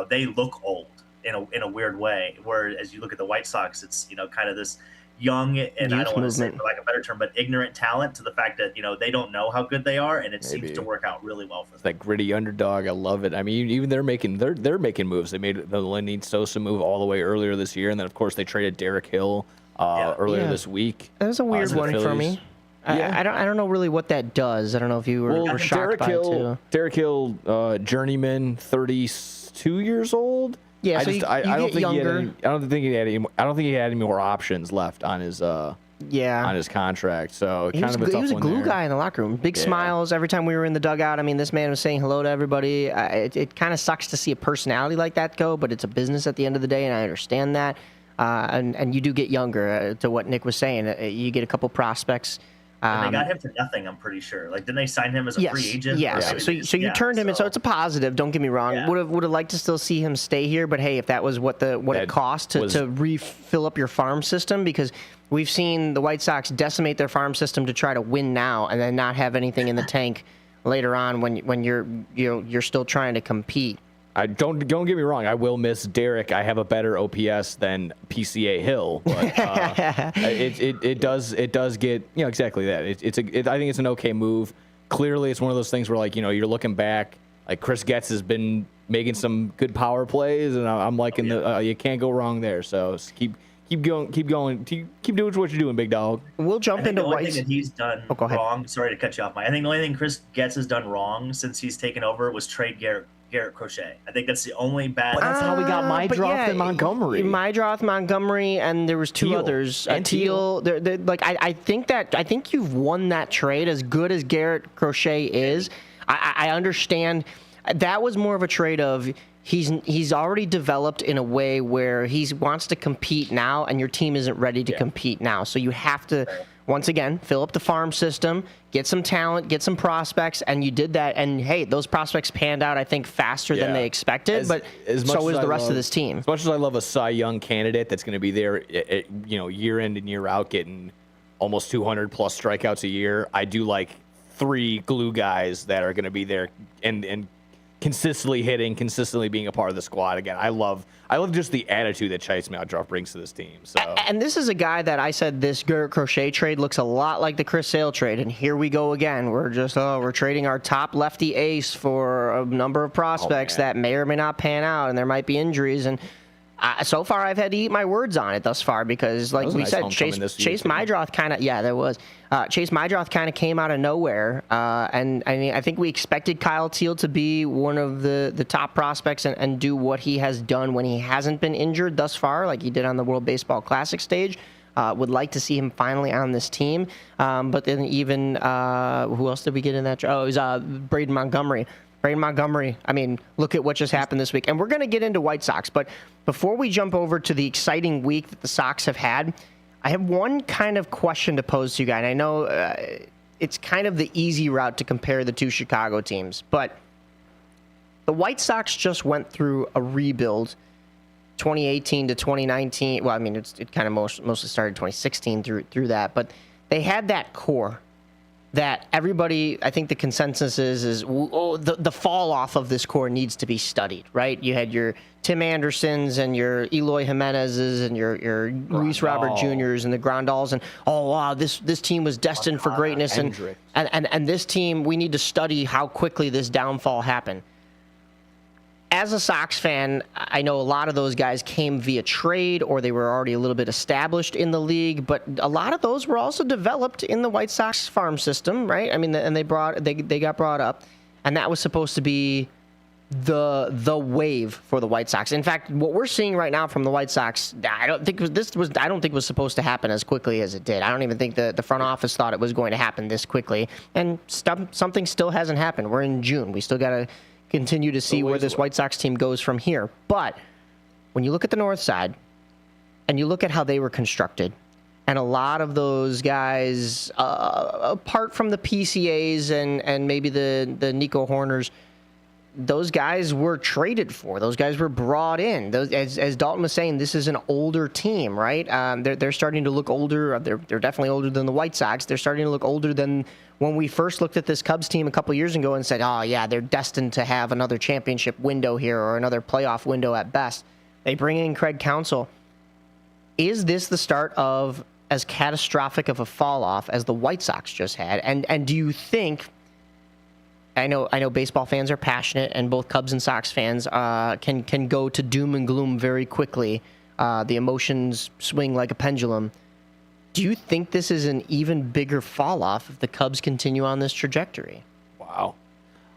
they look old in a weird way. Whereas you look at the White Sox, it's kind of this young, and I don't want to say for lack of a better term, but ignorant talent to the fact that they don't know how good they are, and it seems to work out really well for them. That gritty underdog, I love it. I mean, even they're making moves. They made the Lenny Sosa move all the way earlier this year, and then of course they traded Derek Hill earlier this week. That was a weird one for me. I don't know really what that does. I don't know if you were shocked by it too. Derek Hill, journeyman, 32 years old. Yeah, I don't think he had any more options left on his on his contract. So he was a glue guy in the locker room. Big smiles every time we were in the dugout. I mean, this man was saying hello to everybody. It kind of sucks to see a personality like that go, but it's a business at the end of the day, and I understand that. And you do get younger. To what Nick was saying, you get a couple prospects. And they got him for nothing, I'm pretty sure. Didn't they sign him as a free agent? Yes. So you turned him in. So it's a positive. Don't get me wrong. Yeah. Would have liked to still see him stay here, but hey, if that was what it cost to refill up your farm system, because we've seen the White Sox decimate their farm system to try to win now, and then not have anything in the tank later on when you're still trying to compete. Don't get me wrong. I will miss Derek. I have a better OPS than PCA Hill, but it does get exactly that. I think it's an okay move. Clearly, it's one of those things where you're looking back. Chris Getz has been making some good power plays, and I'm liking you can't go wrong there. So keep going, keep doing what you're doing, big dog. We'll jump into the only thing that he's done wrong. Sorry to cut you off, Mike. I think the only thing Chris Getz has done wrong since he's taken over was trade Garrett Crochet. I think that's the only bad. That's how we got Mydroth and Montgomery. Montgomery, and there was two others. And Teal. I think you've won that trade. As good as Garrett Crochet is, I understand. That was more of a trade of he's already developed in a way where he wants to compete now, and your team isn't ready to compete now. So you have to. Once again, fill up the farm system, get some talent, get some prospects, and you did that. And, hey, those prospects panned out, I think, faster than they expected, but so is the rest of this team. As much as I love a Cy Young candidate that's going to be there year in and year out getting almost 200-plus strikeouts a year, I do like 3 glue guys that are going to be there and consistently hitting, consistently being a part of the squad. Again, I love just the attitude that Chase Maldroff brings to this team. So, and this is a guy that I said this Garrett Crochet trade looks a lot like the Chris Sale trade, and here we go again. We're trading our top lefty ace for a number of prospects that may or may not pan out, and there might be injuries. And So far, I've had to eat my words on it thus far because, like we said, Chase Meidroth kind of, there was. Chase Meidroth kind of came out of nowhere. And I mean, I think we expected Kyle Teal to be one of the top prospects and do what he has done when he hasn't been injured thus far, like he did on the World Baseball Classic stage. Would like to see him finally on this team. But then even, who else did we get in that? Oh, it was Braden Montgomery. Braden Montgomery, I mean, look at what just happened this week. And we're going to get into White Sox. But before we jump over to the exciting week that the Sox have had, I have one kind of question to pose to you guys. And I know it's kind of the easy route to compare the two Chicago teams. But the White Sox just went through a rebuild 2018 to 2019. Well, I mean, it kind of mostly started 2016 through that. But they had that core that everybody, I think the consensus is the fall off of this core needs to be studied, right? You had your Tim Andersons and your Eloy Jimenez's and your Luis Robert Jr.'s and the Grandals, and wow, this team was destined for greatness, and this team, we need to study how quickly this downfall happened. As a Sox fan, I know a lot of those guys came via trade or they were already a little bit established in the league, but a lot of those were also developed in the White Sox farm system, right? I mean, and they got brought up, and that was supposed to be the wave for the White Sox. In fact, what we're seeing right now from the White Sox, I don't think was supposed to happen as quickly as it did. I don't even think the front office thought it was going to happen this quickly, and something still hasn't happened. We're in June. We still got to continue to see where this White Sox team goes from here. But when you look at the north side and you look at how they were constructed, and a lot of those guys, apart from the PCAs and maybe the Nico Horners, those guys were traded for. Those guys were brought in. As Dalton was saying, this is an older team, right? They're starting to look older. They're definitely older than the White Sox. They're starting to look older than when we first looked at this Cubs team a couple years ago and said, oh, yeah, they're destined to have another championship window here or another playoff window at best. They bring in Craig Counsell. Is this the start of as catastrophic of a fall-off as the White Sox just had? And do you think, I know baseball fans are passionate, and both Cubs and Sox fans can go to doom and gloom very quickly. The emotions swing like a pendulum. Do you think this is an even bigger fall off if the Cubs continue on this trajectory? Wow.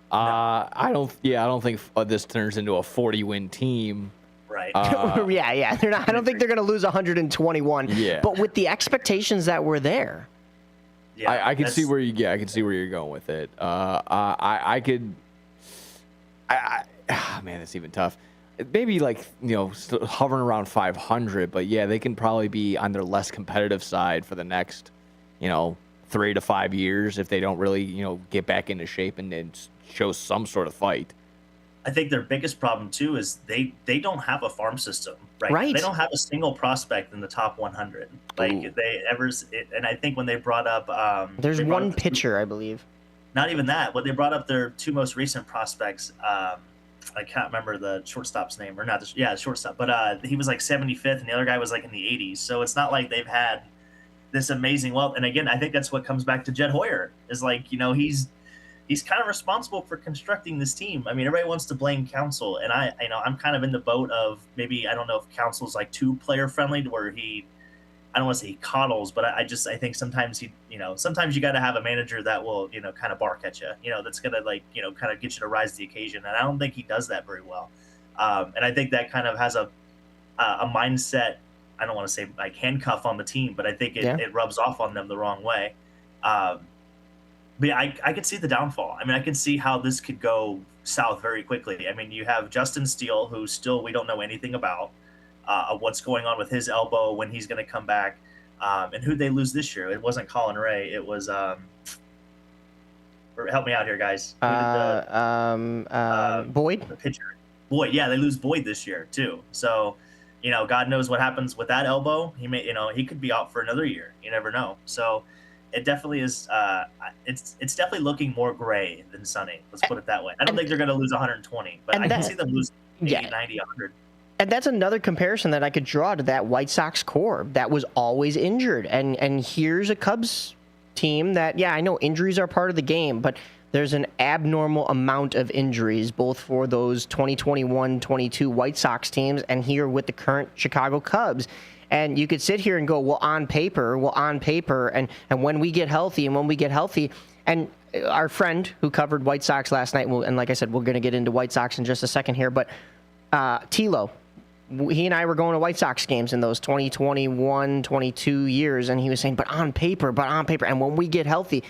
I don't think this turns into a 40-win team. Right. Yeah. They're not. I don't think they're going to lose 121. Yeah. But with the expectations that were there. Yeah, I can see where you're going with it. I could. Man, that's even tough. Maybe still hovering around 500, but yeah, they can probably be on their less competitive side for the next, 3 to 5 years if they don't really, get back into shape and show some sort of fight. I think their biggest problem too is they don't have a farm system, right? They don't have a single prospect in the top 100. And I think when they brought up, there's one pitcher, I believe. Not even that. When they brought up their two most recent prospects, I can't remember the shortstop's name, or not. The shortstop, but he was like 75th, and the other guy was like in the 80s. So it's not like they've had this amazing wealth. And again, I think that's what comes back to Jed Hoyer is he's kind of responsible for constructing this team. I mean, everybody wants to blame Counsell, and I'm kind of in the boat of maybe, I don't know if Counsell's like too player friendly to where I don't want to say he coddles, but I think sometimes sometimes you got to have a manager that will, kind of bark at you, that's going to kind of get you to rise to the occasion. And I don't think he does that very well. And I think that kind of has a mindset, I don't want to say like handcuff on the team, but I think it rubs off on them the wrong way. But yeah, I could see the downfall. I mean, I can see how this could go south very quickly. I mean, you have Justin Steele, who still we don't know anything about what's going on with his elbow, when he's going to come back, and who'd they lose this year? It wasn't Colin Ray. It was help me out here, guys. Boyd, the pitcher. Boyd, yeah, they lose Boyd this year too. So, God knows what happens with that elbow. He may, he could be out for another year. You never know. So, it definitely is. It's definitely looking more gray than sunny. Let's put it that way. I don't think they're going to lose 120, but I can see them lose 80, 90, 100. And that's another comparison that I could draw to that White Sox core that was always injured. And here's a Cubs team that, I know injuries are part of the game, but there's an abnormal amount of injuries, both for those 2021-22 White Sox teams and here with the current Chicago Cubs. And you could sit here and go, well, on paper, and when we get healthy, and our friend who covered White Sox last night, and like I said, we're going to get into White Sox in just a second here, but Tilo, he and I were going to White Sox games in those 2021, 22 years, and he was saying, but on paper, and when we get healthy,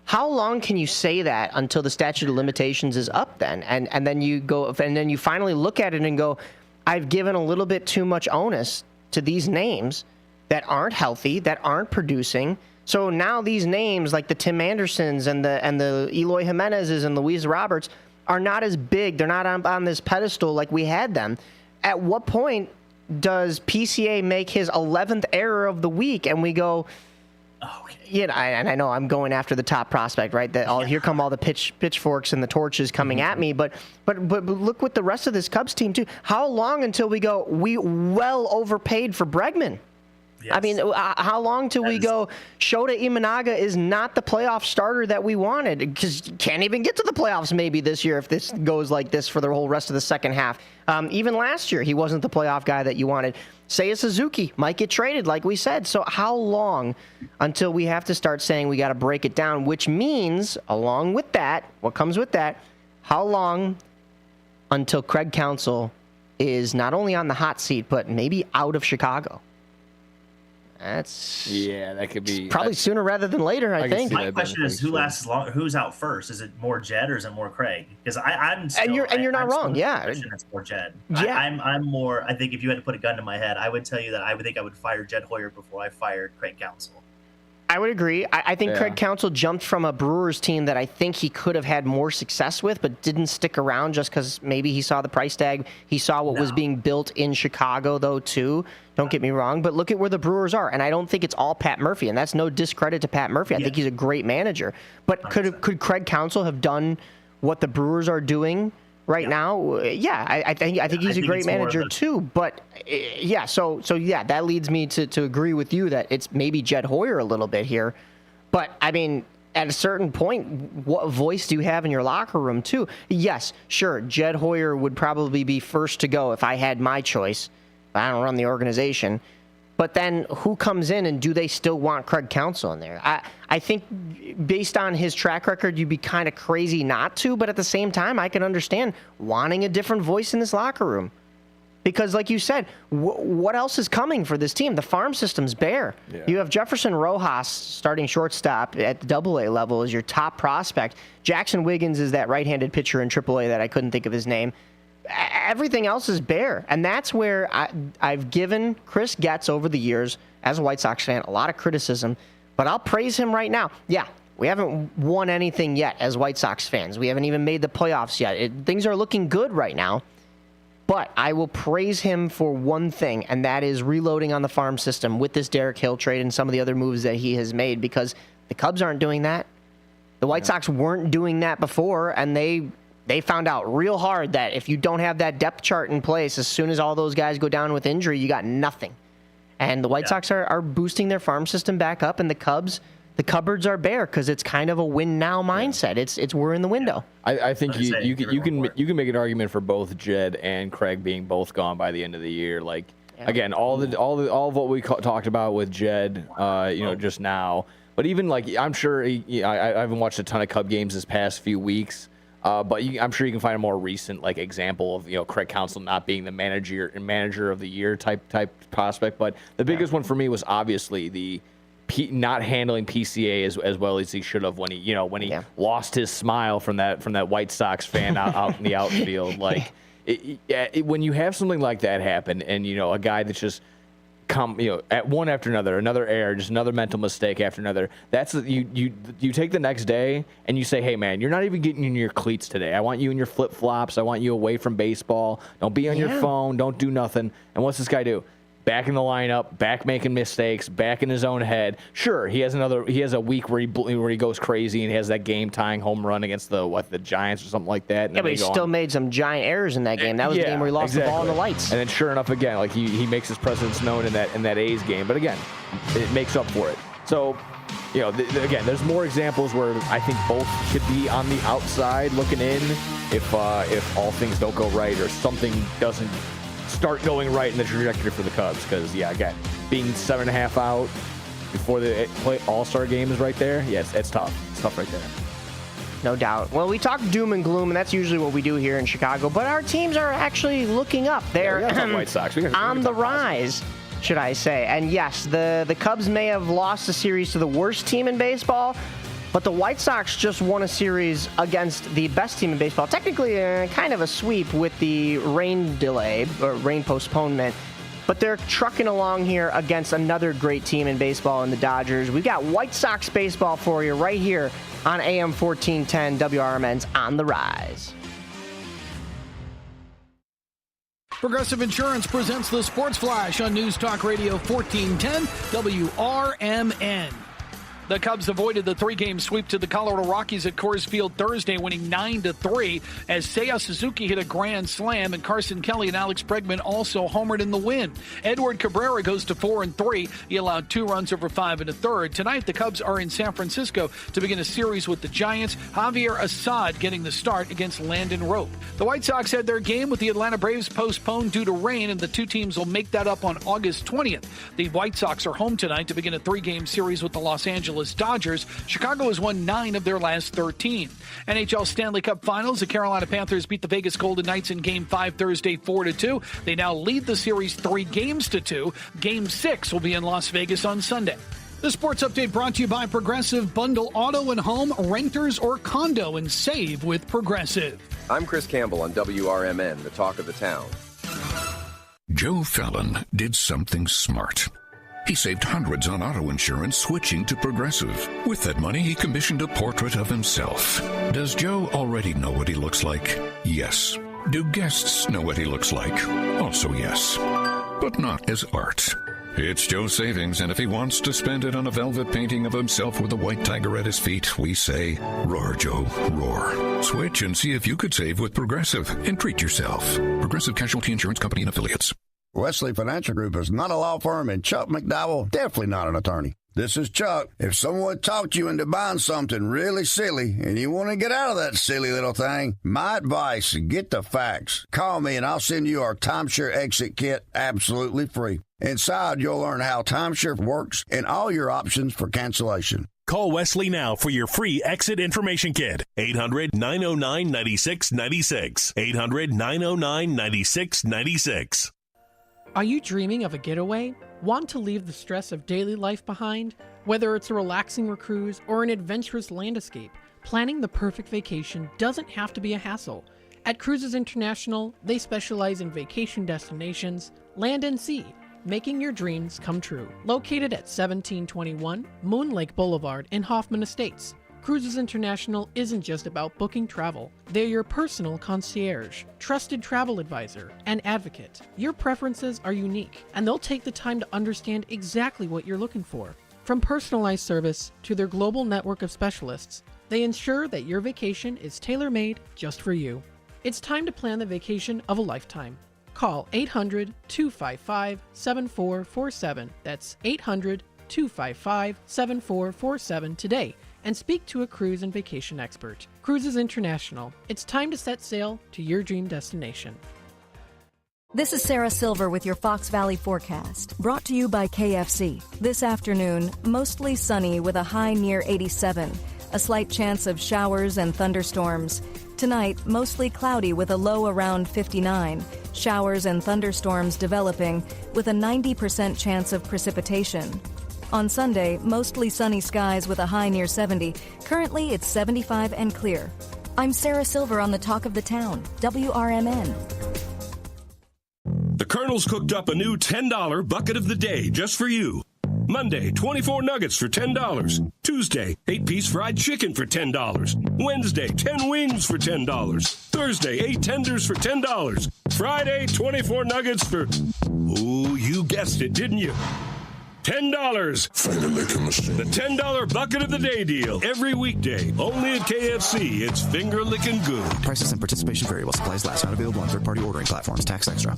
how long can you say that until the statute of limitations is up then? And then you go, and then you finally look at it and go, I've given a little bit too much onus to these names that aren't healthy, that aren't producing. So now these names like the Tim Andersons and the Eloy Jimenez's and Luis Roberts are not as big. They're not on this pedestal like we had them. At what point does PCA make his 11th error of the week and we go, and I know I'm going after the top prospect, right? Here come all the pitchforks and the torches coming at me. But look with the rest of this Cubs team too. How long until we go? We well overpaid for Bregman. Yes. I mean, how long till we go? Shota Imanaga is not the playoff starter that we wanted, because you can't even get to the playoffs maybe this year if this goes like this for the whole rest of the second half. Even last year, he wasn't the playoff guy that you wanted. Seiya Suzuki might get traded, like we said. So how long until we have to start saying we got to break it down? Which means, along with that, what comes with that? How long until Craig Counsell is not only on the hot seat but maybe out of Chicago? That could be probably sooner rather than later. I think. My question is, who lasts long? Who's out first? Is it more Jed or is it more Craig? Because I'm still, you're not wrong. Yeah, it's more Jed. Yeah, I'm more. I think if you had to put a gun to my head, I would tell you that I would fire Jed Hoyer before I fired Craig Counsell. I would agree. I think Craig Counsell jumped from a Brewers team that I think he could have had more success with, but didn't stick around just because maybe he saw the price tag. He saw what was being built in Chicago, though, too. Don't get me wrong, but look at where the Brewers are. And I don't think it's all Pat Murphy, and that's no discredit to Pat Murphy. I think he's a great manager. But could Craig Counsell have done what the Brewers are doing right now? Yeah, I think he's a great manager too. But so that leads me to agree with you that it's maybe Jed Hoyer a little bit here. But I mean, at a certain point, what voice do you have in your locker room too? Yes, sure, Jed Hoyer would probably be first to go if I had my choice. I don't run the organization. But then who comes in, and do they still want Craig Counsell in there? I think based on his track record, you'd be kind of crazy not to, but at the same time, I can understand wanting a different voice in this locker room. Because like you said, what else is coming for this team? The farm system's bare. Yeah. You have Jefferson Rojas starting shortstop at the AA level as your top prospect. Jackson Wiggins is that right-handed pitcher in AAA that I couldn't think of his name. Everything else is bare. And that's where I've given Chris Getz over the years, as a White Sox fan, a lot of criticism. But I'll praise him right now. Yeah, we haven't won anything yet as White Sox fans. We haven't even made the playoffs yet. Things are looking good right now. But I will praise him for one thing, and that is reloading on the farm system with this Derek Hill trade and some of the other moves that he has made, because the Cubs aren't doing that. The White Sox weren't doing that before, and they found out real hard that if you don't have that depth chart in place, as soon as all those guys go down with injury, you got nothing. And the White Sox are boosting their farm system back up, and the cupboards are bare because it's kind of a win now mindset. It's we're in the window. I think you can make an argument for both Jed and Craig being both gone by the end of the year. Like again, all of what we talked about with Jed, just now. But even like I'm sure I haven't watched a ton of Cub games this past few weeks. But I'm sure you can find a more recent example of Craig Counsell not being the manager of the year type prospect. But the biggest one for me was obviously the not handling PCA as well as he should have when he lost his smile from that White Sox fan out in the outfield. Like when you have something like that happen, and a guy that's just at one after another error, just another mental mistake after another. That's you take the next day and you say, hey man, you're not even getting in your cleats today. I want you in your flip flops. I want you away from baseball. Don't be on your phone. Don't do nothing. And what's this guy do? Back in the lineup, back making mistakes, back in his own head. Sure, he has a week where he goes crazy and he has that game tying home run against the Giants or something like that. Yeah, but he still made some giant errors in that game. That was the game where he lost the ball in the lights. And then sure enough, again, like he makes his presence known in that A's game. But again, it makes up for it. So again, there's more examples where I think both should be on the outside looking in if all things don't go right or something doesn't start going right in the trajectory for the Cubs. Because, again, being 7.5 out before the All-Star game is right there, it's tough. It's tough right there. No doubt. Well, we talk doom and gloom, and that's usually what we do here in Chicago, but our teams are actually looking up. They're White Sox. on the rise, should I say. And yes, the Cubs may have lost a series to the worst team in baseball, but the White Sox just won a series against the best team in baseball. Technically, kind of a sweep with the rain delay, or rain postponement. But they're trucking along here against another great team in baseball in the Dodgers. We've got White Sox baseball for you right here on AM 1410 WRMN's On the Rise. Progressive Insurance presents the Sports Flash on News Talk Radio 1410 WRMN. The Cubs avoided the 3-game sweep to the Colorado Rockies at Coors Field Thursday, winning 9-3 as Seiya Suzuki hit a grand slam and Carson Kelly and Alex Bregman also homered in the win. Edward Cabrera goes to 4-3. He allowed 2 runs over 5 1/3. Tonight, the Cubs are in San Francisco to begin a series with the Giants. Javier Assad getting the start against Landon Rope. The White Sox had their game with the Atlanta Braves postponed due to rain, and the two teams will make that up on August 20th. The White Sox are home tonight to begin a 3-game series with the Los Angeles Dodgers. Chicago has won 9 of their last 13. NHL Stanley Cup Finals, the Carolina Panthers beat the Vegas Golden Knights in Game 5 Thursday 4-2. They now lead the series 3-2. Game 6 will be in Las Vegas on Sunday. The sports update brought to you by Progressive. Bundle auto and home, renters or condo, and save with Progressive. I'm Chris Campbell on WRMN, the talk of the town. Joe Fallon did something smart. He saved hundreds on auto insurance switching to Progressive. With that money, he commissioned a portrait of himself. Does Joe already know what he looks like? Yes. Do guests know what he looks like? Also yes. But not as art. It's Joe's savings, and if he wants to spend it on a velvet painting of himself with a white tiger at his feet, we say, roar, Joe, roar. Switch and see if you could save with Progressive and treat yourself. Progressive Casualty Insurance Company and Affiliates. Wesley Financial Group is not a law firm, and Chuck McDowell definitely not an attorney. This is Chuck. If someone talked you into buying something really silly and you want to get out of that silly little thing, my advice, get the facts. Call me and I'll send you our timeshare exit kit absolutely free. Inside, you'll learn how timeshare works and all your options for cancellation. Call Wesley now for your free exit information kit. 800-909-9696. 800-909-9696. Are you dreaming of a getaway? Want to leave the stress of daily life behind? Whether it's a relaxing cruise or an adventurous land escape, planning the perfect vacation doesn't have to be a hassle. At Cruises International, they specialize in vacation destinations, land and sea, making your dreams come true. Located at 1721 Moon Lake Boulevard in Hoffman Estates, Cruises International isn't just about booking travel. They're your personal concierge, trusted travel advisor, and advocate. Your preferences are unique, and they'll take the time to understand exactly what you're looking for. From personalized service to their global network of specialists, they ensure that your vacation is tailor-made just for you. It's time to plan the vacation of a lifetime. Call 800-255-7447. That's 800-255-7447 today. And speak to a cruise and vacation expert. Cruises International. It's time to set sail to your dream destination. This is Sarah Silver with your Fox Valley forecast, brought to you by KFC. This afternoon, mostly sunny with a high near 87. A slight chance of showers and thunderstorms. Tonight, mostly cloudy with a low around 59. Showers and thunderstorms developing with a 90% chance of precipitation. On Sunday, mostly sunny skies with a high near 70. Currently, it's 75 and clear. I'm Sarah Silver on the Talk of the Town, WRMN. The Colonel's cooked up a new $10 bucket of the day just for you. Monday, 24 nuggets for $10. Tuesday, 8-piece fried chicken for $10. Wednesday, 10 wings for $10. Thursday, 8 tenders for $10. Friday, 24 nuggets for... Ooh, you guessed it, didn't you? $10. The $10 bucket of the day deal. Every weekday. Only at KFC. It's finger licking good. Prices and participation vary while supplies last. Not available on third-party ordering platforms. Tax extra.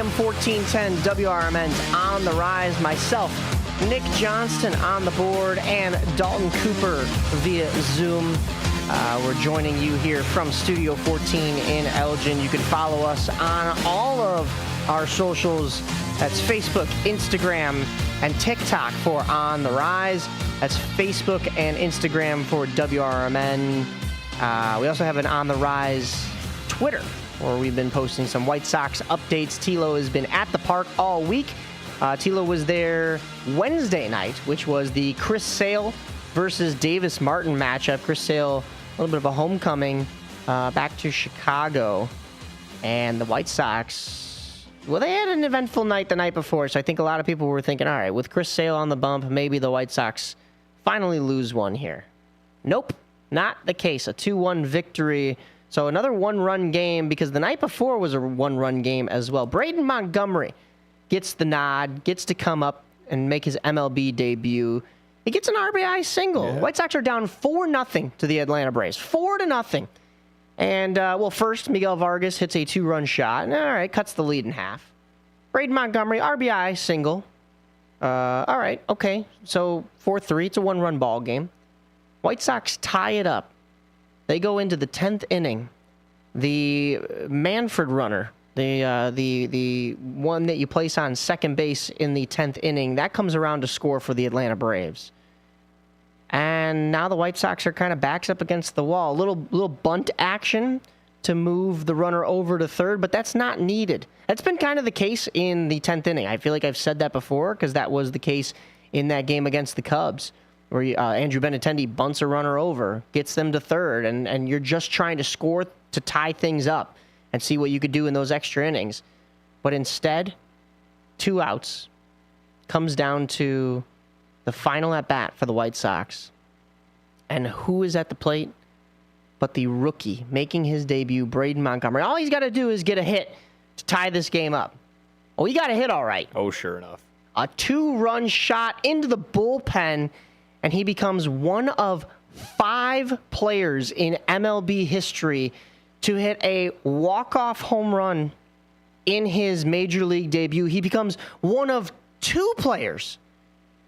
1410 WRMN's On the Rise. Myself, Nick Johnston on the board, and Dalton Cooper via Zoom. We're joining you here from Studio 14 in Elgin. You can follow us on all of our socials. That's Facebook, Instagram, and TikTok for On the Rise. That's Facebook and Instagram for WRMN. We also have an On the Rise Twitter, where we've been posting some White Sox updates. Tilo has been at the park all week. Tilo was there Wednesday night, which was the Chris Sale versus Davis Martin matchup. Chris Sale, a little bit of a homecoming back to Chicago. And the White Sox, well, they had an eventful night the night before, so I think a lot of people were thinking, all right, with Chris Sale on the bump, maybe the White Sox finally lose one here. Nope, not the case. A 2-1 victory. So another one-run game, because the night before was a one-run game as well. Braden Montgomery gets the nod, gets to come up and make his MLB debut. He gets an RBI single. Yeah. White Sox are down 4-0 to the Atlanta Braves. 4-0. And, first, Miguel Vargas hits a 2-run shot. And, all right, cuts the lead in half. Braden Montgomery, RBI single. All right, okay. So 4-3. It's a one-run ball game. White Sox tie it up. They go into the 10th inning. The Manfred runner, the one that you place on second base in the 10th inning, that comes around to score for the Atlanta Braves. And now the White Sox are kind of backs up against the wall. A little bunt action to move the runner over to third, but that's not needed. That's been kind of the case in the 10th inning. I feel like I've said that before because that was the case in that game against the Cubs, where Andrew Benintendi bunts a runner over, gets them to third, and you're just trying to score to tie things up and see what you could do in those extra innings. But instead, 2 outs, comes down to the final at-bat for the White Sox. And who is at the plate but the rookie making his debut, Braden Montgomery. All he's got to do is get a hit to tie this game up. Oh, he got a hit all right. Oh, sure enough. A 2-run shot into the bullpen, and he becomes one of 5 players in MLB history to hit a walk-off home run in his major league debut. He becomes one of 2 players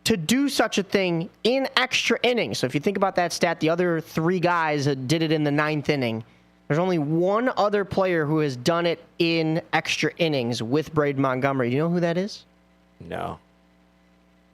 to do such a thing in extra innings. So if you think about that stat, the other 3 guys did it in the 9th inning. There's only one other player who has done it in extra innings with Braden Montgomery. Do you know who that is? No.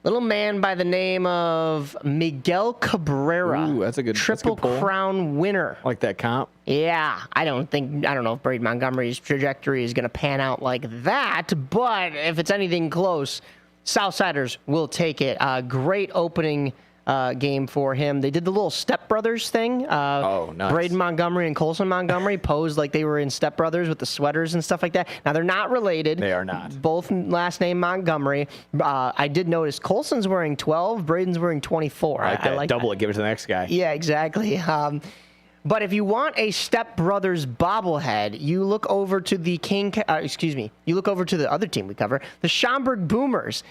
Little man by the name of Miguel Cabrera. Ooh, that's a good Triple Crown winner. Like that comp? Yeah. I don't know if Braden Montgomery's trajectory is going to pan out like that, but if it's anything close, Southsiders will take it. Great opening game for him. They did the little Step Brothers thing. Nice. Braden Montgomery and Colson Montgomery posed like they were in Step Brothers with the sweaters and stuff like that. Now, they're not related. They are not. Both last name Montgomery. I did notice Colson's wearing 12, Braden's wearing 24. I like double it, give it to the next guy. Yeah, exactly. But if you want a Step Brothers bobblehead, you look over to the you look over to the other team we cover, the Schaumburg Boomers.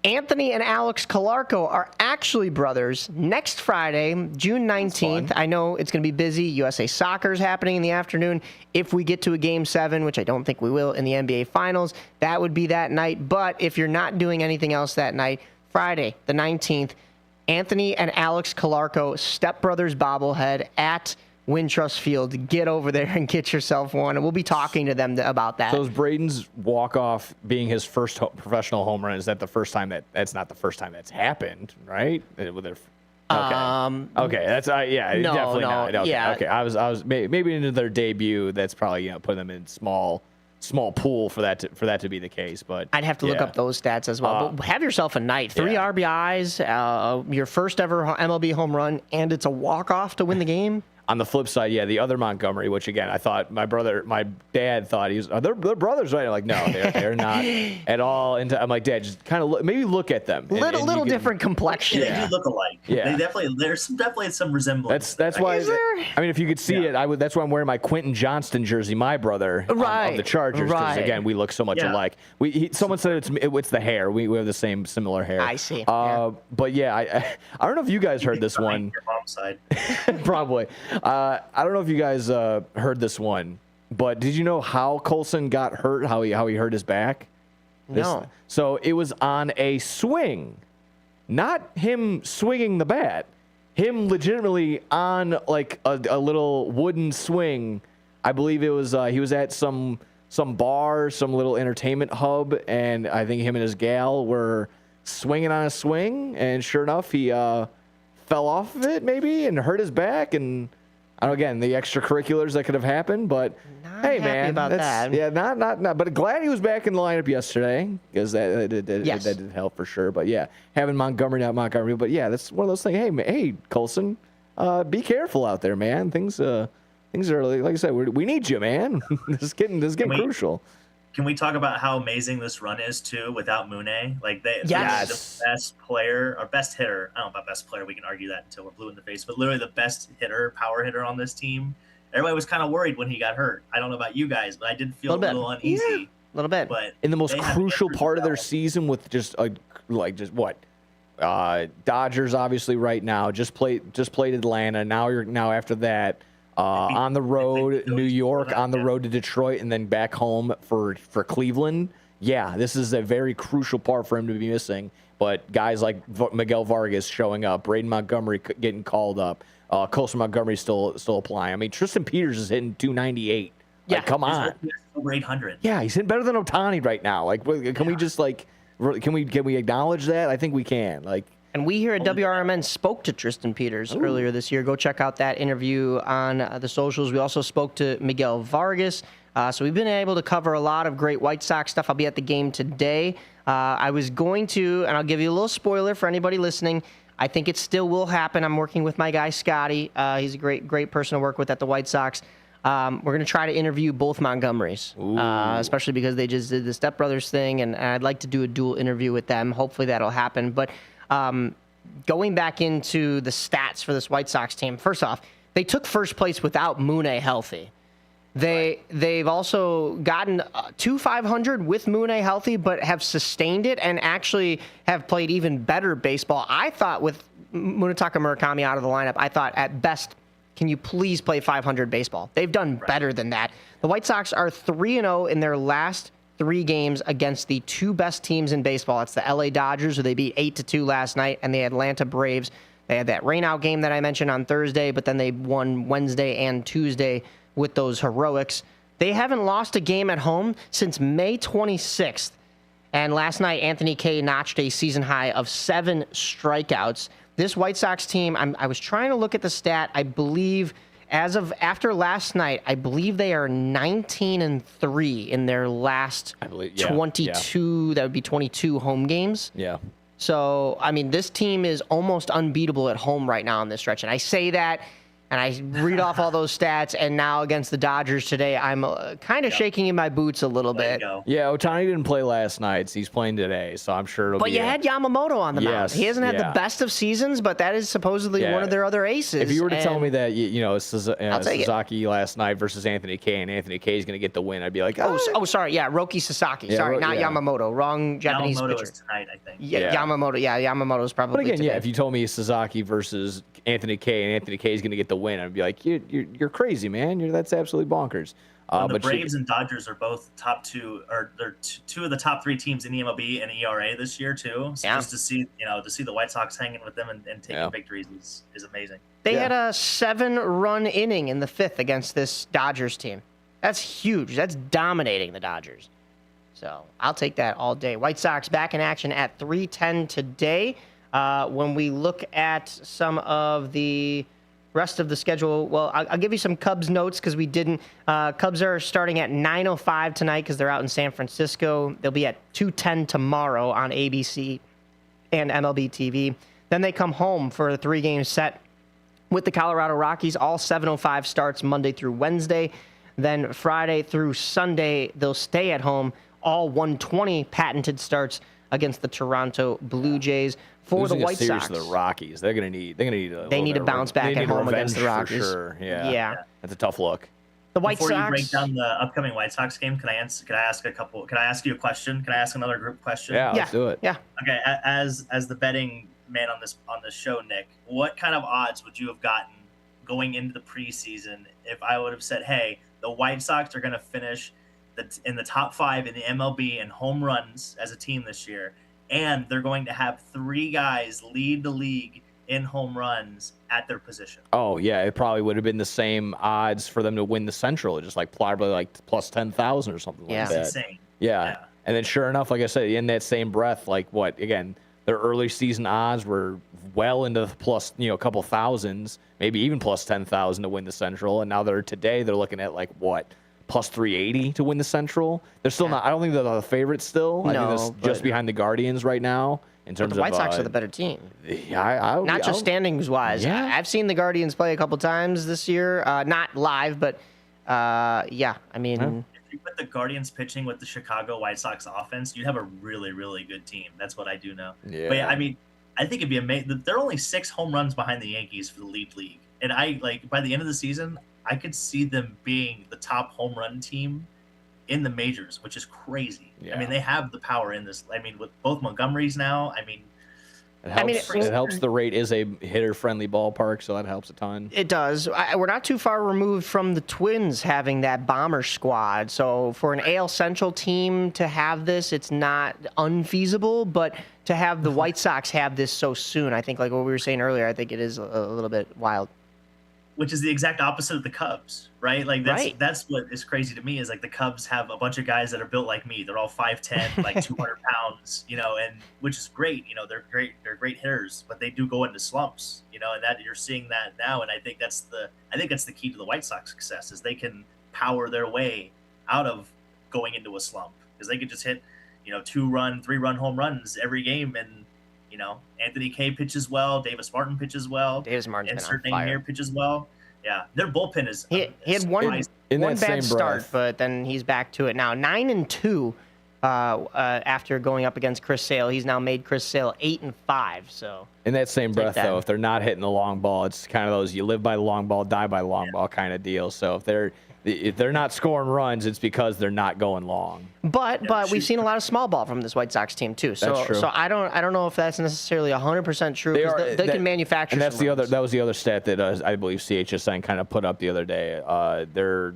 Anthony and Alex Calarco are actually brothers. Next Friday, June 19th, I know it's going to be busy. USA Soccer is happening in the afternoon. If we get to a Game 7, which I don't think we will, in the NBA Finals, that would be that night. But if you're not doing anything else that night, Friday, the 19th, Anthony and Alex Calarco, Step Brothers bobblehead at Wintrust Field. Get over there and get yourself one, and we'll be talking to them about that. So is Braden's walk-off being his first professional home run, is that the first time that's not the first time that's happened, right? Okay. That's definitely not. Okay. Yeah. Okay. I was maybe into their debut. That's probably putting them in small pool for that to be the case. But I'd have to look up those stats as well. But have yourself a night. 3 RBIs, your first ever MLB home run, and it's a walk-off to win the game. On the flip side, the other Montgomery, which again, I thought my dad thought they're brothers, right? I'm like, no, they're not at all. I'm like, Dad, just kind of maybe look at them. Little different complexion. Yeah, they do look alike. Yeah, there's definitely some resemblance. That's why. I mean, if you could see it, that's why I'm wearing my Quentin Johnston jersey, my brother, of the Chargers, because again, we look so much alike. Someone said it's the hair. We have the similar hair. I see. But I don't know if you guys heard this one. Your mom's side. Probably. I don't know if you guys heard this one But did you know how Colson got hurt? How he hurt his back? No. So it was on a swing, not him swinging the bat. Him legitimately on like a little wooden swing. I believe it was he was at some bar, some little entertainment hub, and I think him and his gal were swinging on a swing, and sure enough, he fell off of it maybe and hurt his back, and again, the extracurriculars that could have happened, but hey, man, about that. Yeah, not. But glad he was back in the lineup yesterday because that did help for sure. But yeah, having Montgomery, not Montgomery, but yeah, that's one of those things. Hey, Colson, be careful out there, man. Things are like I said, we need you, man. This is getting crucial. Can we talk about how amazing this run is too without Mune? Like the best player or best hitter. I don't know about best player. We can argue that until we're blue in the face. But literally the best power hitter on this team. Everybody was kind of worried when he got hurt. I don't know about you guys, but I did feel a little uneasy. Yeah, a little bit. But in the most crucial part of their season with just what? Dodgers obviously right now just played Atlanta. Now after that. On the road, New York, on the road to Detroit, and then back home for Cleveland. Yeah, this is a very crucial part for him to be missing. But guys like Miguel Vargas showing up, Braden Montgomery getting called up, Colson Montgomery still applying. I mean, Tristan Peters is hitting 298. Yeah, like, come on. Over 800. Yeah, he's hitting better than Ohtani right now. Like, can we just can we acknowledge that? I think we can. Like. And we here at WRMN spoke to Tristan Peters earlier this year. Go check out that interview on the socials. We also spoke to Miguel Vargas. So we've been able to cover a lot of great White Sox stuff. I'll be at the game today. I was going to, and I'll give you a little spoiler for anybody listening. I think it still will happen. I'm working with my guy, Scotty. He's a great person to work with at the White Sox. We're going to try to interview both Montgomerys, especially because they just did the Step Brothers thing, and I'd like to do a dual interview with them. Hopefully that'll happen. But going back into the stats for this White Sox team, first off, they took first place without Mune healthy. They've also gotten to 500 with Mune healthy, but have sustained it and actually have played even better baseball. I thought with Munetaka Murakami out of the lineup, I thought at best, can you please play 500 baseball? They've done better than that. The White Sox are 3-0 in their last 3 games against the 2 best teams in baseball. It's the LA Dodgers, who they beat 8-2 last night, and the Atlanta Braves. They had that rainout game that I mentioned on Thursday, but then they won Wednesday and Tuesday with those heroics. They haven't lost a game at home since May 26th. And last night, Anthony Kay notched a season high of 7 strikeouts. This White Sox team, I was trying to look at the stat. I believe as of after last night, I believe they are 19-3 in their last 22. That would be 22 home games. Yeah. So, I mean, this team is almost unbeatable at home right now in this stretch. And I say that, and I read off all those stats, and now against the Dodgers today, I'm kind of shaking in my boots a little bit. Yeah, Ohtani didn't play last night. So he's playing today, so I'm sure it'll be. But you had Yamamoto on the mound. He hasn't had the best of seasons, but that is supposedly one of their other aces. If you were to tell me that, Sasaki last night versus Anthony Kay, and Anthony Kay is going to get the win, I'd be like, sorry, Roki Sasaki. Yeah, sorry, not Yamamoto. Wrong Japanese Yamamoto pitcher. Is tonight, I think. Yeah, Yamamoto. Yeah, Yamamoto's probably. But again, today. if you told me Sasaki versus Anthony Kay, and Anthony Kay is going to get the win, I'd be like, you're crazy, man. That's absolutely bonkers. The Braves and Dodgers are both top 2, or they're 2 of the top 3 teams in the MLB and ERA this year too. So just to see the White Sox hanging with them and taking victories is amazing. They had a 7-run inning in the 5th against this Dodgers team. That's huge. That's dominating the Dodgers. So I'll take that all day. White Sox back in action at 3:10 today. When we look at some of the rest of the schedule, well, I'll give you some Cubs notes because we didn't. Cubs are starting at 9:05 tonight because they're out in San Francisco. They'll be at 2:10 tomorrow on ABC and MLB TV. Then they come home for a 3-game set with the Colorado Rockies. All 7:05 starts Monday through Wednesday. Then Friday through Sunday, they'll stay at home. All 120 patented starts against the Toronto Blue Jays. For the White Sox, the Rockies, they're gonna need to bounce back at home against the Rockies. For sure. Yeah, that's a tough look. The White Before Sox. you break down the upcoming White Sox game, can I ask you a question? Can I ask another group question? Yeah, let's do it. Yeah. Okay, as the betting man on this show, Nick, what kind of odds would you have gotten going into the preseason if I would have said, hey, the White Sox are going to finish in the top 5 in the MLB in home runs as a team this year, and they're going to have 3 guys lead the league in home runs at their position. Oh yeah, it probably would have been the same odds for them to win the Central, just like probably like plus 10,000 or something like that. That's insane. Yeah. And then sure enough, like I said, in that same breath, like what again, their early season odds were well into the plus, a couple thousands, maybe even plus 10,000 to win the Central, and now they're looking at like what? Plus 380 to win the Central. They're still not. I don't think they're the favorites still. I think that's just behind the Guardians right now in terms of. The White Sox are the better team. Yeah, not just standings wise. Yeah. I've seen the Guardians play a couple times this year. Not live, but yeah. I mean, if you put the Guardians pitching with the Chicago White Sox offense, you'd have a really, really good team. That's what I do know. Yeah. But yeah, I mean, I think it'd be amazing. They're only 6 home runs behind the Yankees for the league, and by the end of the season, I could see them being the top home run team in the majors, which is crazy. Yeah. I mean, they have the power in this. I mean, with both Montgomerys now, it helps the rate is a hitter-friendly ballpark, so that helps a ton. It does. We're not too far removed from the Twins having that bomber squad. So for an AL Central team to have this, it's not unfeasible, but to have the White Sox have this so soon, I think like what we were saying earlier, I think it is a little bit wild. Which is the exact opposite of the Cubs, right? Like that's what is crazy to me is like the Cubs have a bunch of guys that are built like me. They're all 5'10", like 200 pounds, and which is great. They're great hitters, but they do go into slumps, and that you're seeing that now. And I think that's the key to the White Sox success is they can power their way out of going into a slump because they could just hit, 2-run, 3-run home runs every game and. Anthony Kay pitches well. Davis Martin pitches well. Davis Martin's been Insert on name fire. here pitches well. Yeah, their bullpen is. He had one bad start, but then he's back to it now. 9-2 after going up against Chris Sale. He's now made Chris Sale 8-5. So in that same breath, though, if they're not hitting the long ball, it's kind of those you live by the long ball, die by the long ball kind of deal. So if they're not scoring runs, it's because they're not going long. But we've seen a lot of small ball from this White Sox team too. So That's true. So I don't know if that's necessarily 100% true. They can manufacture. And that's some runs. that was the other stat that I believe CHSN kind of put up the other day. They're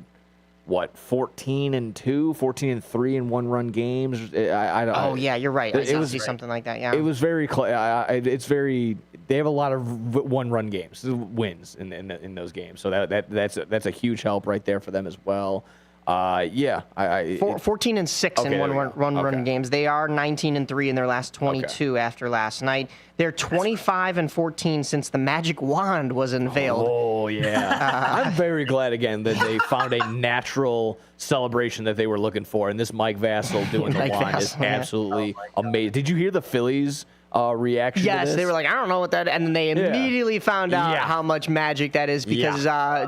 14-2, 14-3 in 1-run games. Oh yeah, you're right. I see something like that. Yeah. It was very. It's very. They have a lot of 1-run games, wins in those games. So that's a huge help right there for them as well. 14-6 in one-run games. They are 19-3 in their last 22 after last night. They're 25-14 since the magic wand was unveiled. Oh yeah, I'm very glad again that they found a natural celebration that they were looking for, and this Mike Vassell doing the wand is absolutely amazing. Did you hear the Phillies? Reaction to yes, this? they were like, I don't know what that, and then they immediately found out how much magic that is because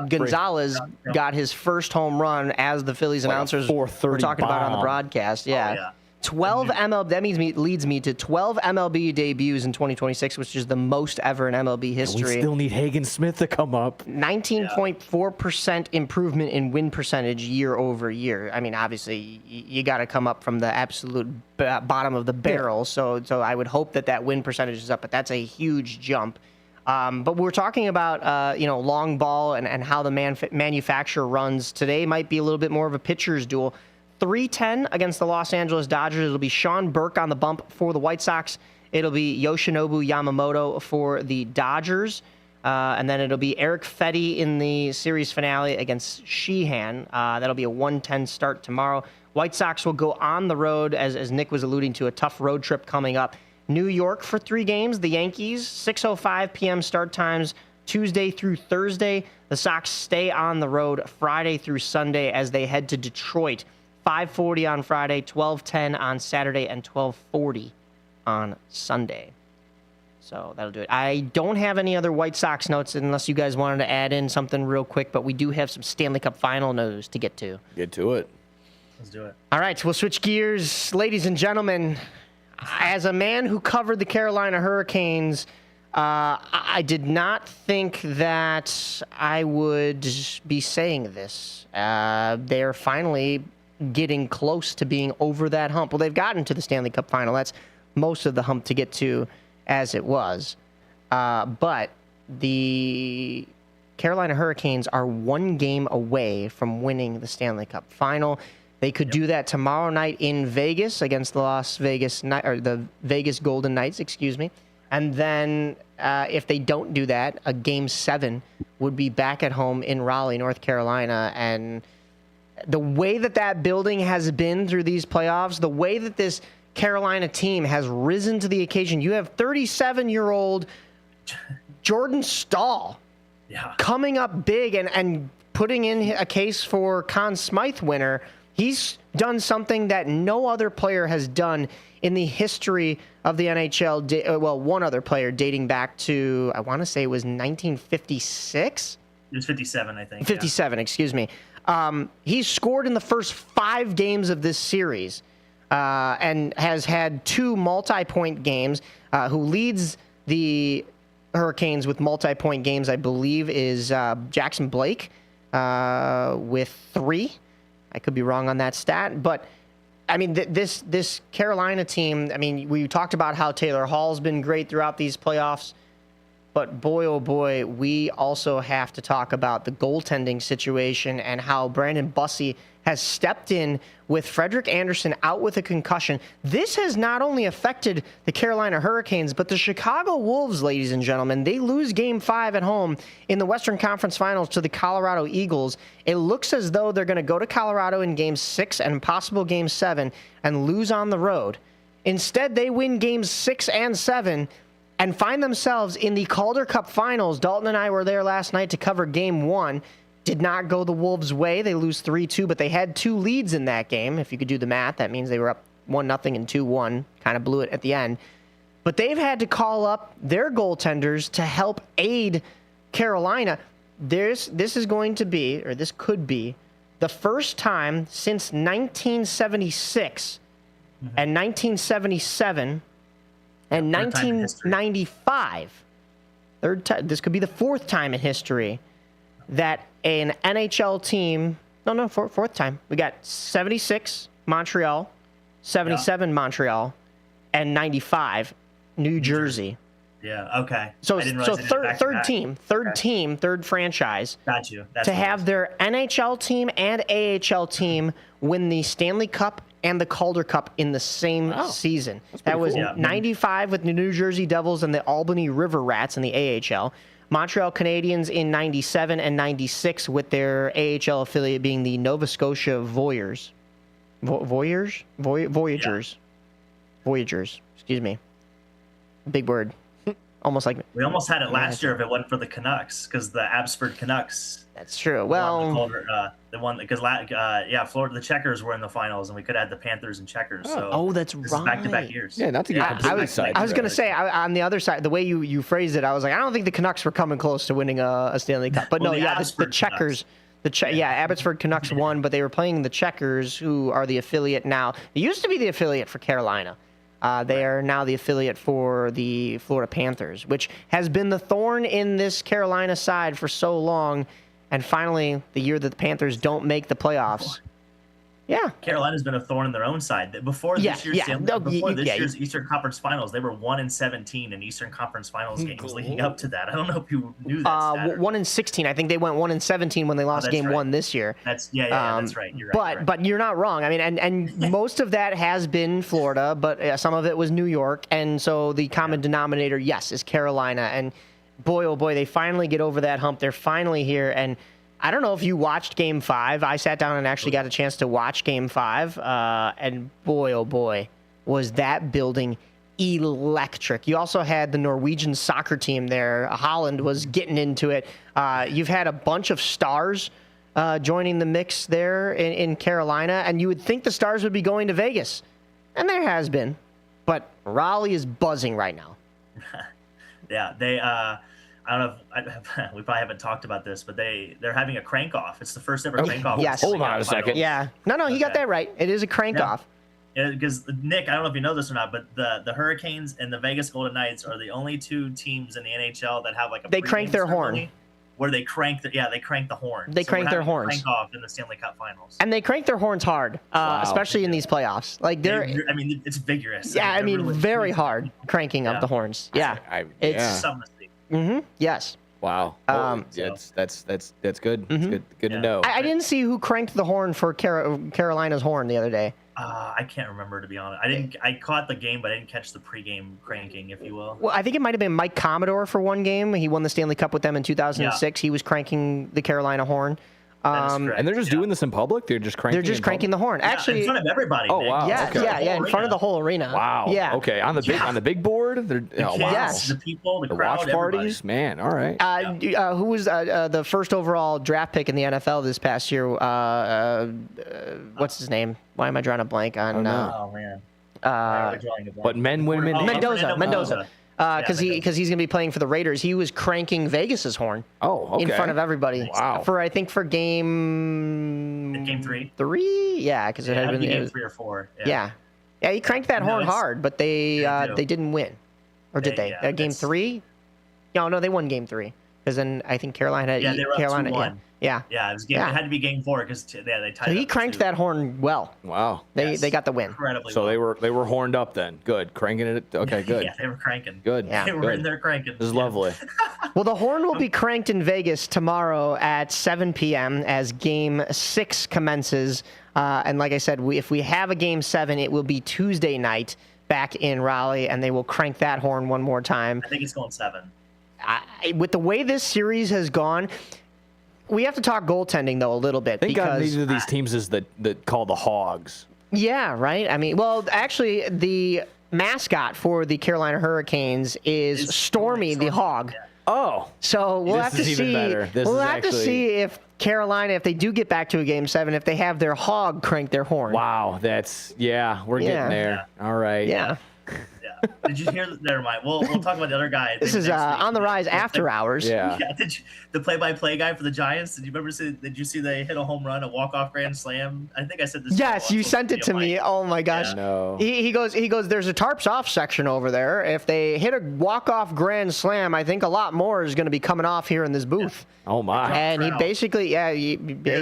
Gonzalez got his first home run as the Phillies announcers were talking about on the broadcast. 12 MLB. That leads me to 12 MLB debuts in 2026, which is the most ever in MLB history. And we still need Hagen Smith to come up. 19.4% improvement in win percentage year over year. I mean, obviously, you got to come up from the absolute bottom of the barrel. So I would hope that win percentage is up, but that's a huge jump. But we're talking about long ball and how the manufacturer runs. Today might be a little bit more of a pitcher's duel. 3-10 against the Los Angeles Dodgers. It'll be Sean Burke on the bump for the White Sox. It'll be Yoshinobu Yamamoto for the Dodgers. And then it'll be Eric Fetty in the series finale against Sheehan. That'll be a 1:10 start tomorrow. White Sox will go on the road, as Nick was alluding to, a tough road trip coming up. New York for 3 games. The Yankees, 6:05 p.m. start times, Tuesday through Thursday. The Sox stay on the road Friday through Sunday as they head to Detroit. 5:40 on Friday, 12:10 on Saturday, and 12:40 on Sunday. So that'll do it. I don't have any other White Sox notes unless you guys wanted to add in something real quick, but we do have some Stanley Cup final news to get to. Get to it. Let's do it. All right, we'll switch gears. Ladies and gentlemen, as a man who covered the Carolina Hurricanes, I did not think that I would be saying this. They're finally getting close to being over that hump. Well, they've gotten to the Stanley Cup final. That's most of the hump to get to as it was. But the Carolina Hurricanes are one game away from winning the Stanley Cup final. They could do that tomorrow night in Vegas against the Vegas Golden Knights, And then if they don't do that, a Game 7 would be back at home in Raleigh, North Carolina. And the way that building has been through these playoffs, the way that this Carolina team has risen to the occasion, you have 37-year-old Jordan Staal coming up big and putting in a case for Conn Smythe winner. He's done something that no other player has done in the history of the NHL. Well, one other player dating back to, I want to say it was 1956? It was 57, I think. 57, excuse me. He's scored in the first 5 games of this series and has had 2 multi-point games. Who leads the Hurricanes with multi-point games, I believe, is Jackson Blake with 3. I could be wrong on that stat, but I mean, this Carolina team, I mean, we talked about how Taylor Hall's been great throughout these playoffs, but boy, oh boy, we also have to talk about the goaltending situation and how Brandon Bussey has stepped in with Frederik Andersen out with a concussion. This has not only affected the Carolina Hurricanes, but the Chicago Wolves, ladies and gentlemen. They lose Game 5 at home in the Western Conference Finals to the Colorado Eagles. It looks as though they're going to go to Colorado in Game 6 and possible Game 7 and lose on the road. Instead, they win Games 6 and 7 and find themselves in the Calder Cup Finals. Dalton and I were there last night to cover Game 1. Did not go the Wolves' way. They lose 3-2, but they had 2 leads in that game. If you could do the math, that means they were up 1-0 and 2-1. Kind of blew it at the end. But they've had to call up their goaltenders to help aid Carolina. This is going to be, or this could be, the first time since 1976 and 1977 and 1995. This could be the 4th time in history that an NHL team, fourth time. We got 76 Montreal, 77 Montreal, and 95 New Jersey. Yeah, okay. So third franchise. Got you. To have their NHL team and AHL team win the Stanley Cup and the Calder Cup in the same season. That was cool. 95 with the New Jersey Devils and the Albany River Rats in the AHL. Montreal Canadiens in 97 and 96 with their AHL affiliate being the Nova Scotia Voyagers. Voyagers, excuse me. Big word. Almost like we almost had it last year if it wasn't for the Canucks, because the Abbotsford Canucks. That's true. Well, the one because Florida, the Checkers were in the finals, and we could have the Panthers and Checkers. So that's right. Back-to-back years. Yeah, not to get completely sidetracked. I was going to say on the other side, the way you phrased it, I was like, I don't think the Canucks were coming close to winning a Stanley Cup. But the Checkers. Abbotsford Canucks won, but they were playing the Checkers, who are the affiliate now. They used to be the affiliate for Carolina. They are now the affiliate for the Florida Panthers, which has been the thorn in this Carolina side for so long. And finally, the year that the Panthers don't make the playoffs. Yeah. Carolina's been a thorn in their own side. Before this year's Eastern Conference Finals, they were 1-17 in Eastern Conference Finals games leading up to that. I don't know if you knew that. 1-16. I think they went 1-17 when they lost Game 1 this year. That's right. You're right. But you're not wrong. I mean, and most of that has been Florida, but some of it was New York, and so the common denominator, yes, is Carolina. And boy, oh boy, they finally get over that hump. They're finally here, and I don't know if you watched Game 5. I sat down and actually got a chance to watch Game 5, and boy, oh boy, was that building electric. You also had the Norwegian soccer team there. Holland was getting into it. You've had a bunch of stars joining the mix there in Carolina, and you would think the stars would be going to Vegas, and there has been, but Raleigh is buzzing right now. Yeah, they. I don't know if we probably haven't talked about this, but they're having a crank off. It's the first ever crank off. Yes. Hold on a second. Yeah. No, you got that right. It is a crank off. Because Nick, I don't know if you know this or not, but the Hurricanes and the Vegas Golden Knights are the only 2 teams in the NHL that have like a they crank their horn. Where they crank the horn. They crank their horns. Crank off in the Stanley Cup Finals. And they crank their horns hard, especially in these playoffs. Like it's vigorous. Yeah, I mean, really very hard cranking of the horns. Yeah, it's something to see. Yes. Wow. That's good. It's good to know. I didn't see who cranked the horn for Carolina's horn the other day. I can't remember, to be honest. I caught the game, but I didn't catch the pregame cranking, if you will. Well, I think it might have been Mike Commodore for one game. He won the Stanley Cup with them in 2006. Yeah. He was cranking the Carolina horn. And they're just doing this in public? They're just cranking the horn. Actually, in front of everybody. Oh, wow. Yeah, okay. In front of the whole arena. Wow. Yeah. Okay. On the big board? Yes. The people, the crowd, watch parties? Man, all right. Who was the first overall draft pick in the NFL this past year? What's his name? Why am I drawing a blank on? Oh, man. But men, women? Mendoza. Because he's going to be playing for the Raiders. He was cranking Vegas's horn. Oh, okay. In front of everybody. Wow. I think for game 3. 3? Yeah, because it had been game 3 or 4. Yeah. Yeah, he cranked that horn hard, but they didn't win. Or did they? Game 3? No, they won game 3. Because then I think Carolina. Yeah, they were up 2-1. Yeah. Yeah, it had to be game 4 because they tied. So he cranked that horn well. Wow. They got the win. Incredibly. So well. they were horned up then. Good. Cranking it. Okay, good. Yeah, they were cranking. Good. Yeah. They were in there cranking. This is lovely. Well, the horn will be cranked in Vegas tomorrow at 7 p.m. as Game 6 commences. And like I said, if we have a Game 7, it will be Tuesday night back in Raleigh, and they will crank that horn one more time. I think it's going 7. With the way this series has gone, we have to talk goaltending, though, a little bit. Thank God neither of these teams is that call the Hogs. Yeah, right? I mean, well, actually, the mascot for the Carolina Hurricanes is Stormy the Hog. Yeah. Oh. So we'll have to see. We'll have to see if Carolina, if they do get back to a Game 7, if they have their Hog crank their horn. Wow, we're getting there. Yeah. All right. Yeah. Did you hear? Never mind. We'll talk about the other guy. This is on the rise after hours. Yeah. The play-by-play guy for the Giants. Did you see they hit a home run, a walk-off grand slam? I think I said this. Yes, you sent it to me. Oh my gosh. Yeah. No. He goes. There's a tarps off section over there. If they hit a walk-off grand slam, I think a lot more is going to be coming off here in this booth. Yeah. Oh my. And he basically, he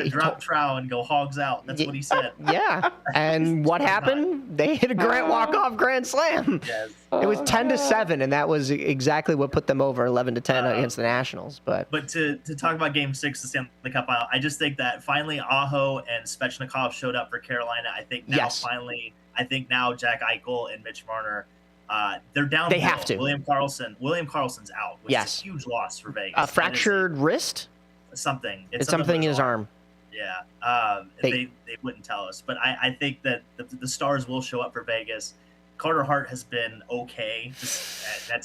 drop trow and go Hogs out. That's what he said. Yeah. And what happened? They hit a walk-off grand slam. Yes. It was 10-7, and that was exactly what put them over 11-10 against the Nationals. But to talk about Game 6, the Stanley Cup final, I just think that finally Aho and Svechnikov showed up for Carolina. I think now now Jack Eichel and Mitch Marner, they're down. They have to. William Karlsson's out, which is a huge loss for Vegas. A fractured wrist? Something. It's something in his arm. Yeah. They wouldn't tell us, but I think that the Stars will show up for Vegas. Carter Hart has been okay.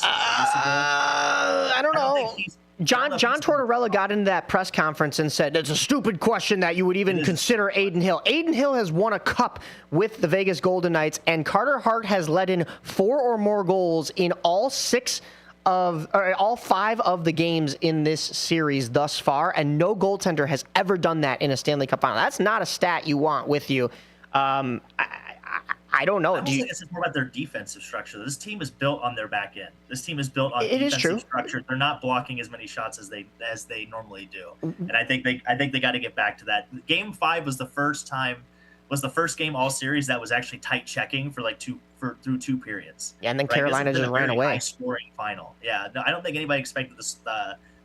I don't know. John Tortorella got into that press conference and said, it's a stupid question that you would even consider Adin Hill. Adin Hill has won a cup with the Vegas Golden Knights, and Carter Hart has let in 4 or more goals in all 5 of the games in this series thus far, and no goaltender has ever done that in a Stanley Cup final. That's not a stat you want with you. I don't know. I think it's more about their defensive structure. This team is built on their back end. This team is built on defensive structure. They're not blocking as many shots as they normally do. And I think they got to get back to that. Game 5 was the first game all series that was actually tight checking for through 2 periods. Yeah, and then Carolina just ran away. High scoring final. Yeah, no, I don't think anybody expected this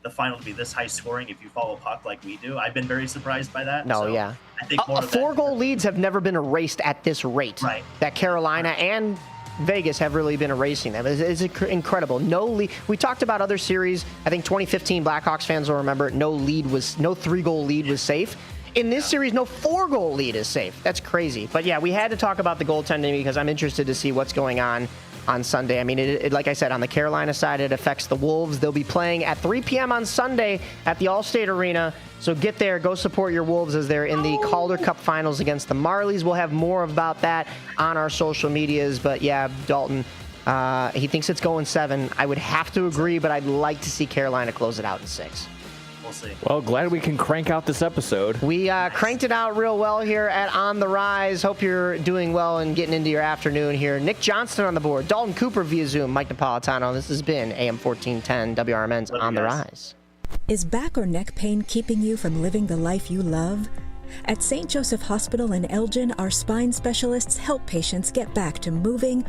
the final to be this high scoring if you follow puck like we do. I've been very surprised by that. No, so yeah. I think 4-goal leads have never been erased at this rate. Right. That Carolina and Vegas have really been erasing them. It's incredible. No lead. We talked about other series. I think 2015 Blackhawks fans will remember no 3-goal lead was safe. In this series, no 4-goal lead is safe. That's crazy. But yeah, we had to talk about the goaltending because I'm interested to see what's going on Sunday. I mean, like I said, on the Carolina side, it affects the Wolves. They'll be playing at 3 p.m. on Sunday at the Allstate Arena. So get there, go support your Wolves as they're in the Calder Cup Finals against the Marlies. We'll have more about that on our social medias. But yeah, Dalton, he thinks it's going 7. I would have to agree, but I'd like to see Carolina close it out in 6. We'll see. Well, glad we can crank out this episode. We cranked it out real well here at On the Rise. Hope you're doing well and getting into your afternoon here. Nick Johnston on the board, Dalton Cooper via Zoom, Mike Napolitano. This has been AM 1410 WRMN's On the Rise. Is back or neck pain keeping you from living the life you love? At St. Joseph Hospital in Elgin, our spine specialists help patients get back to moving,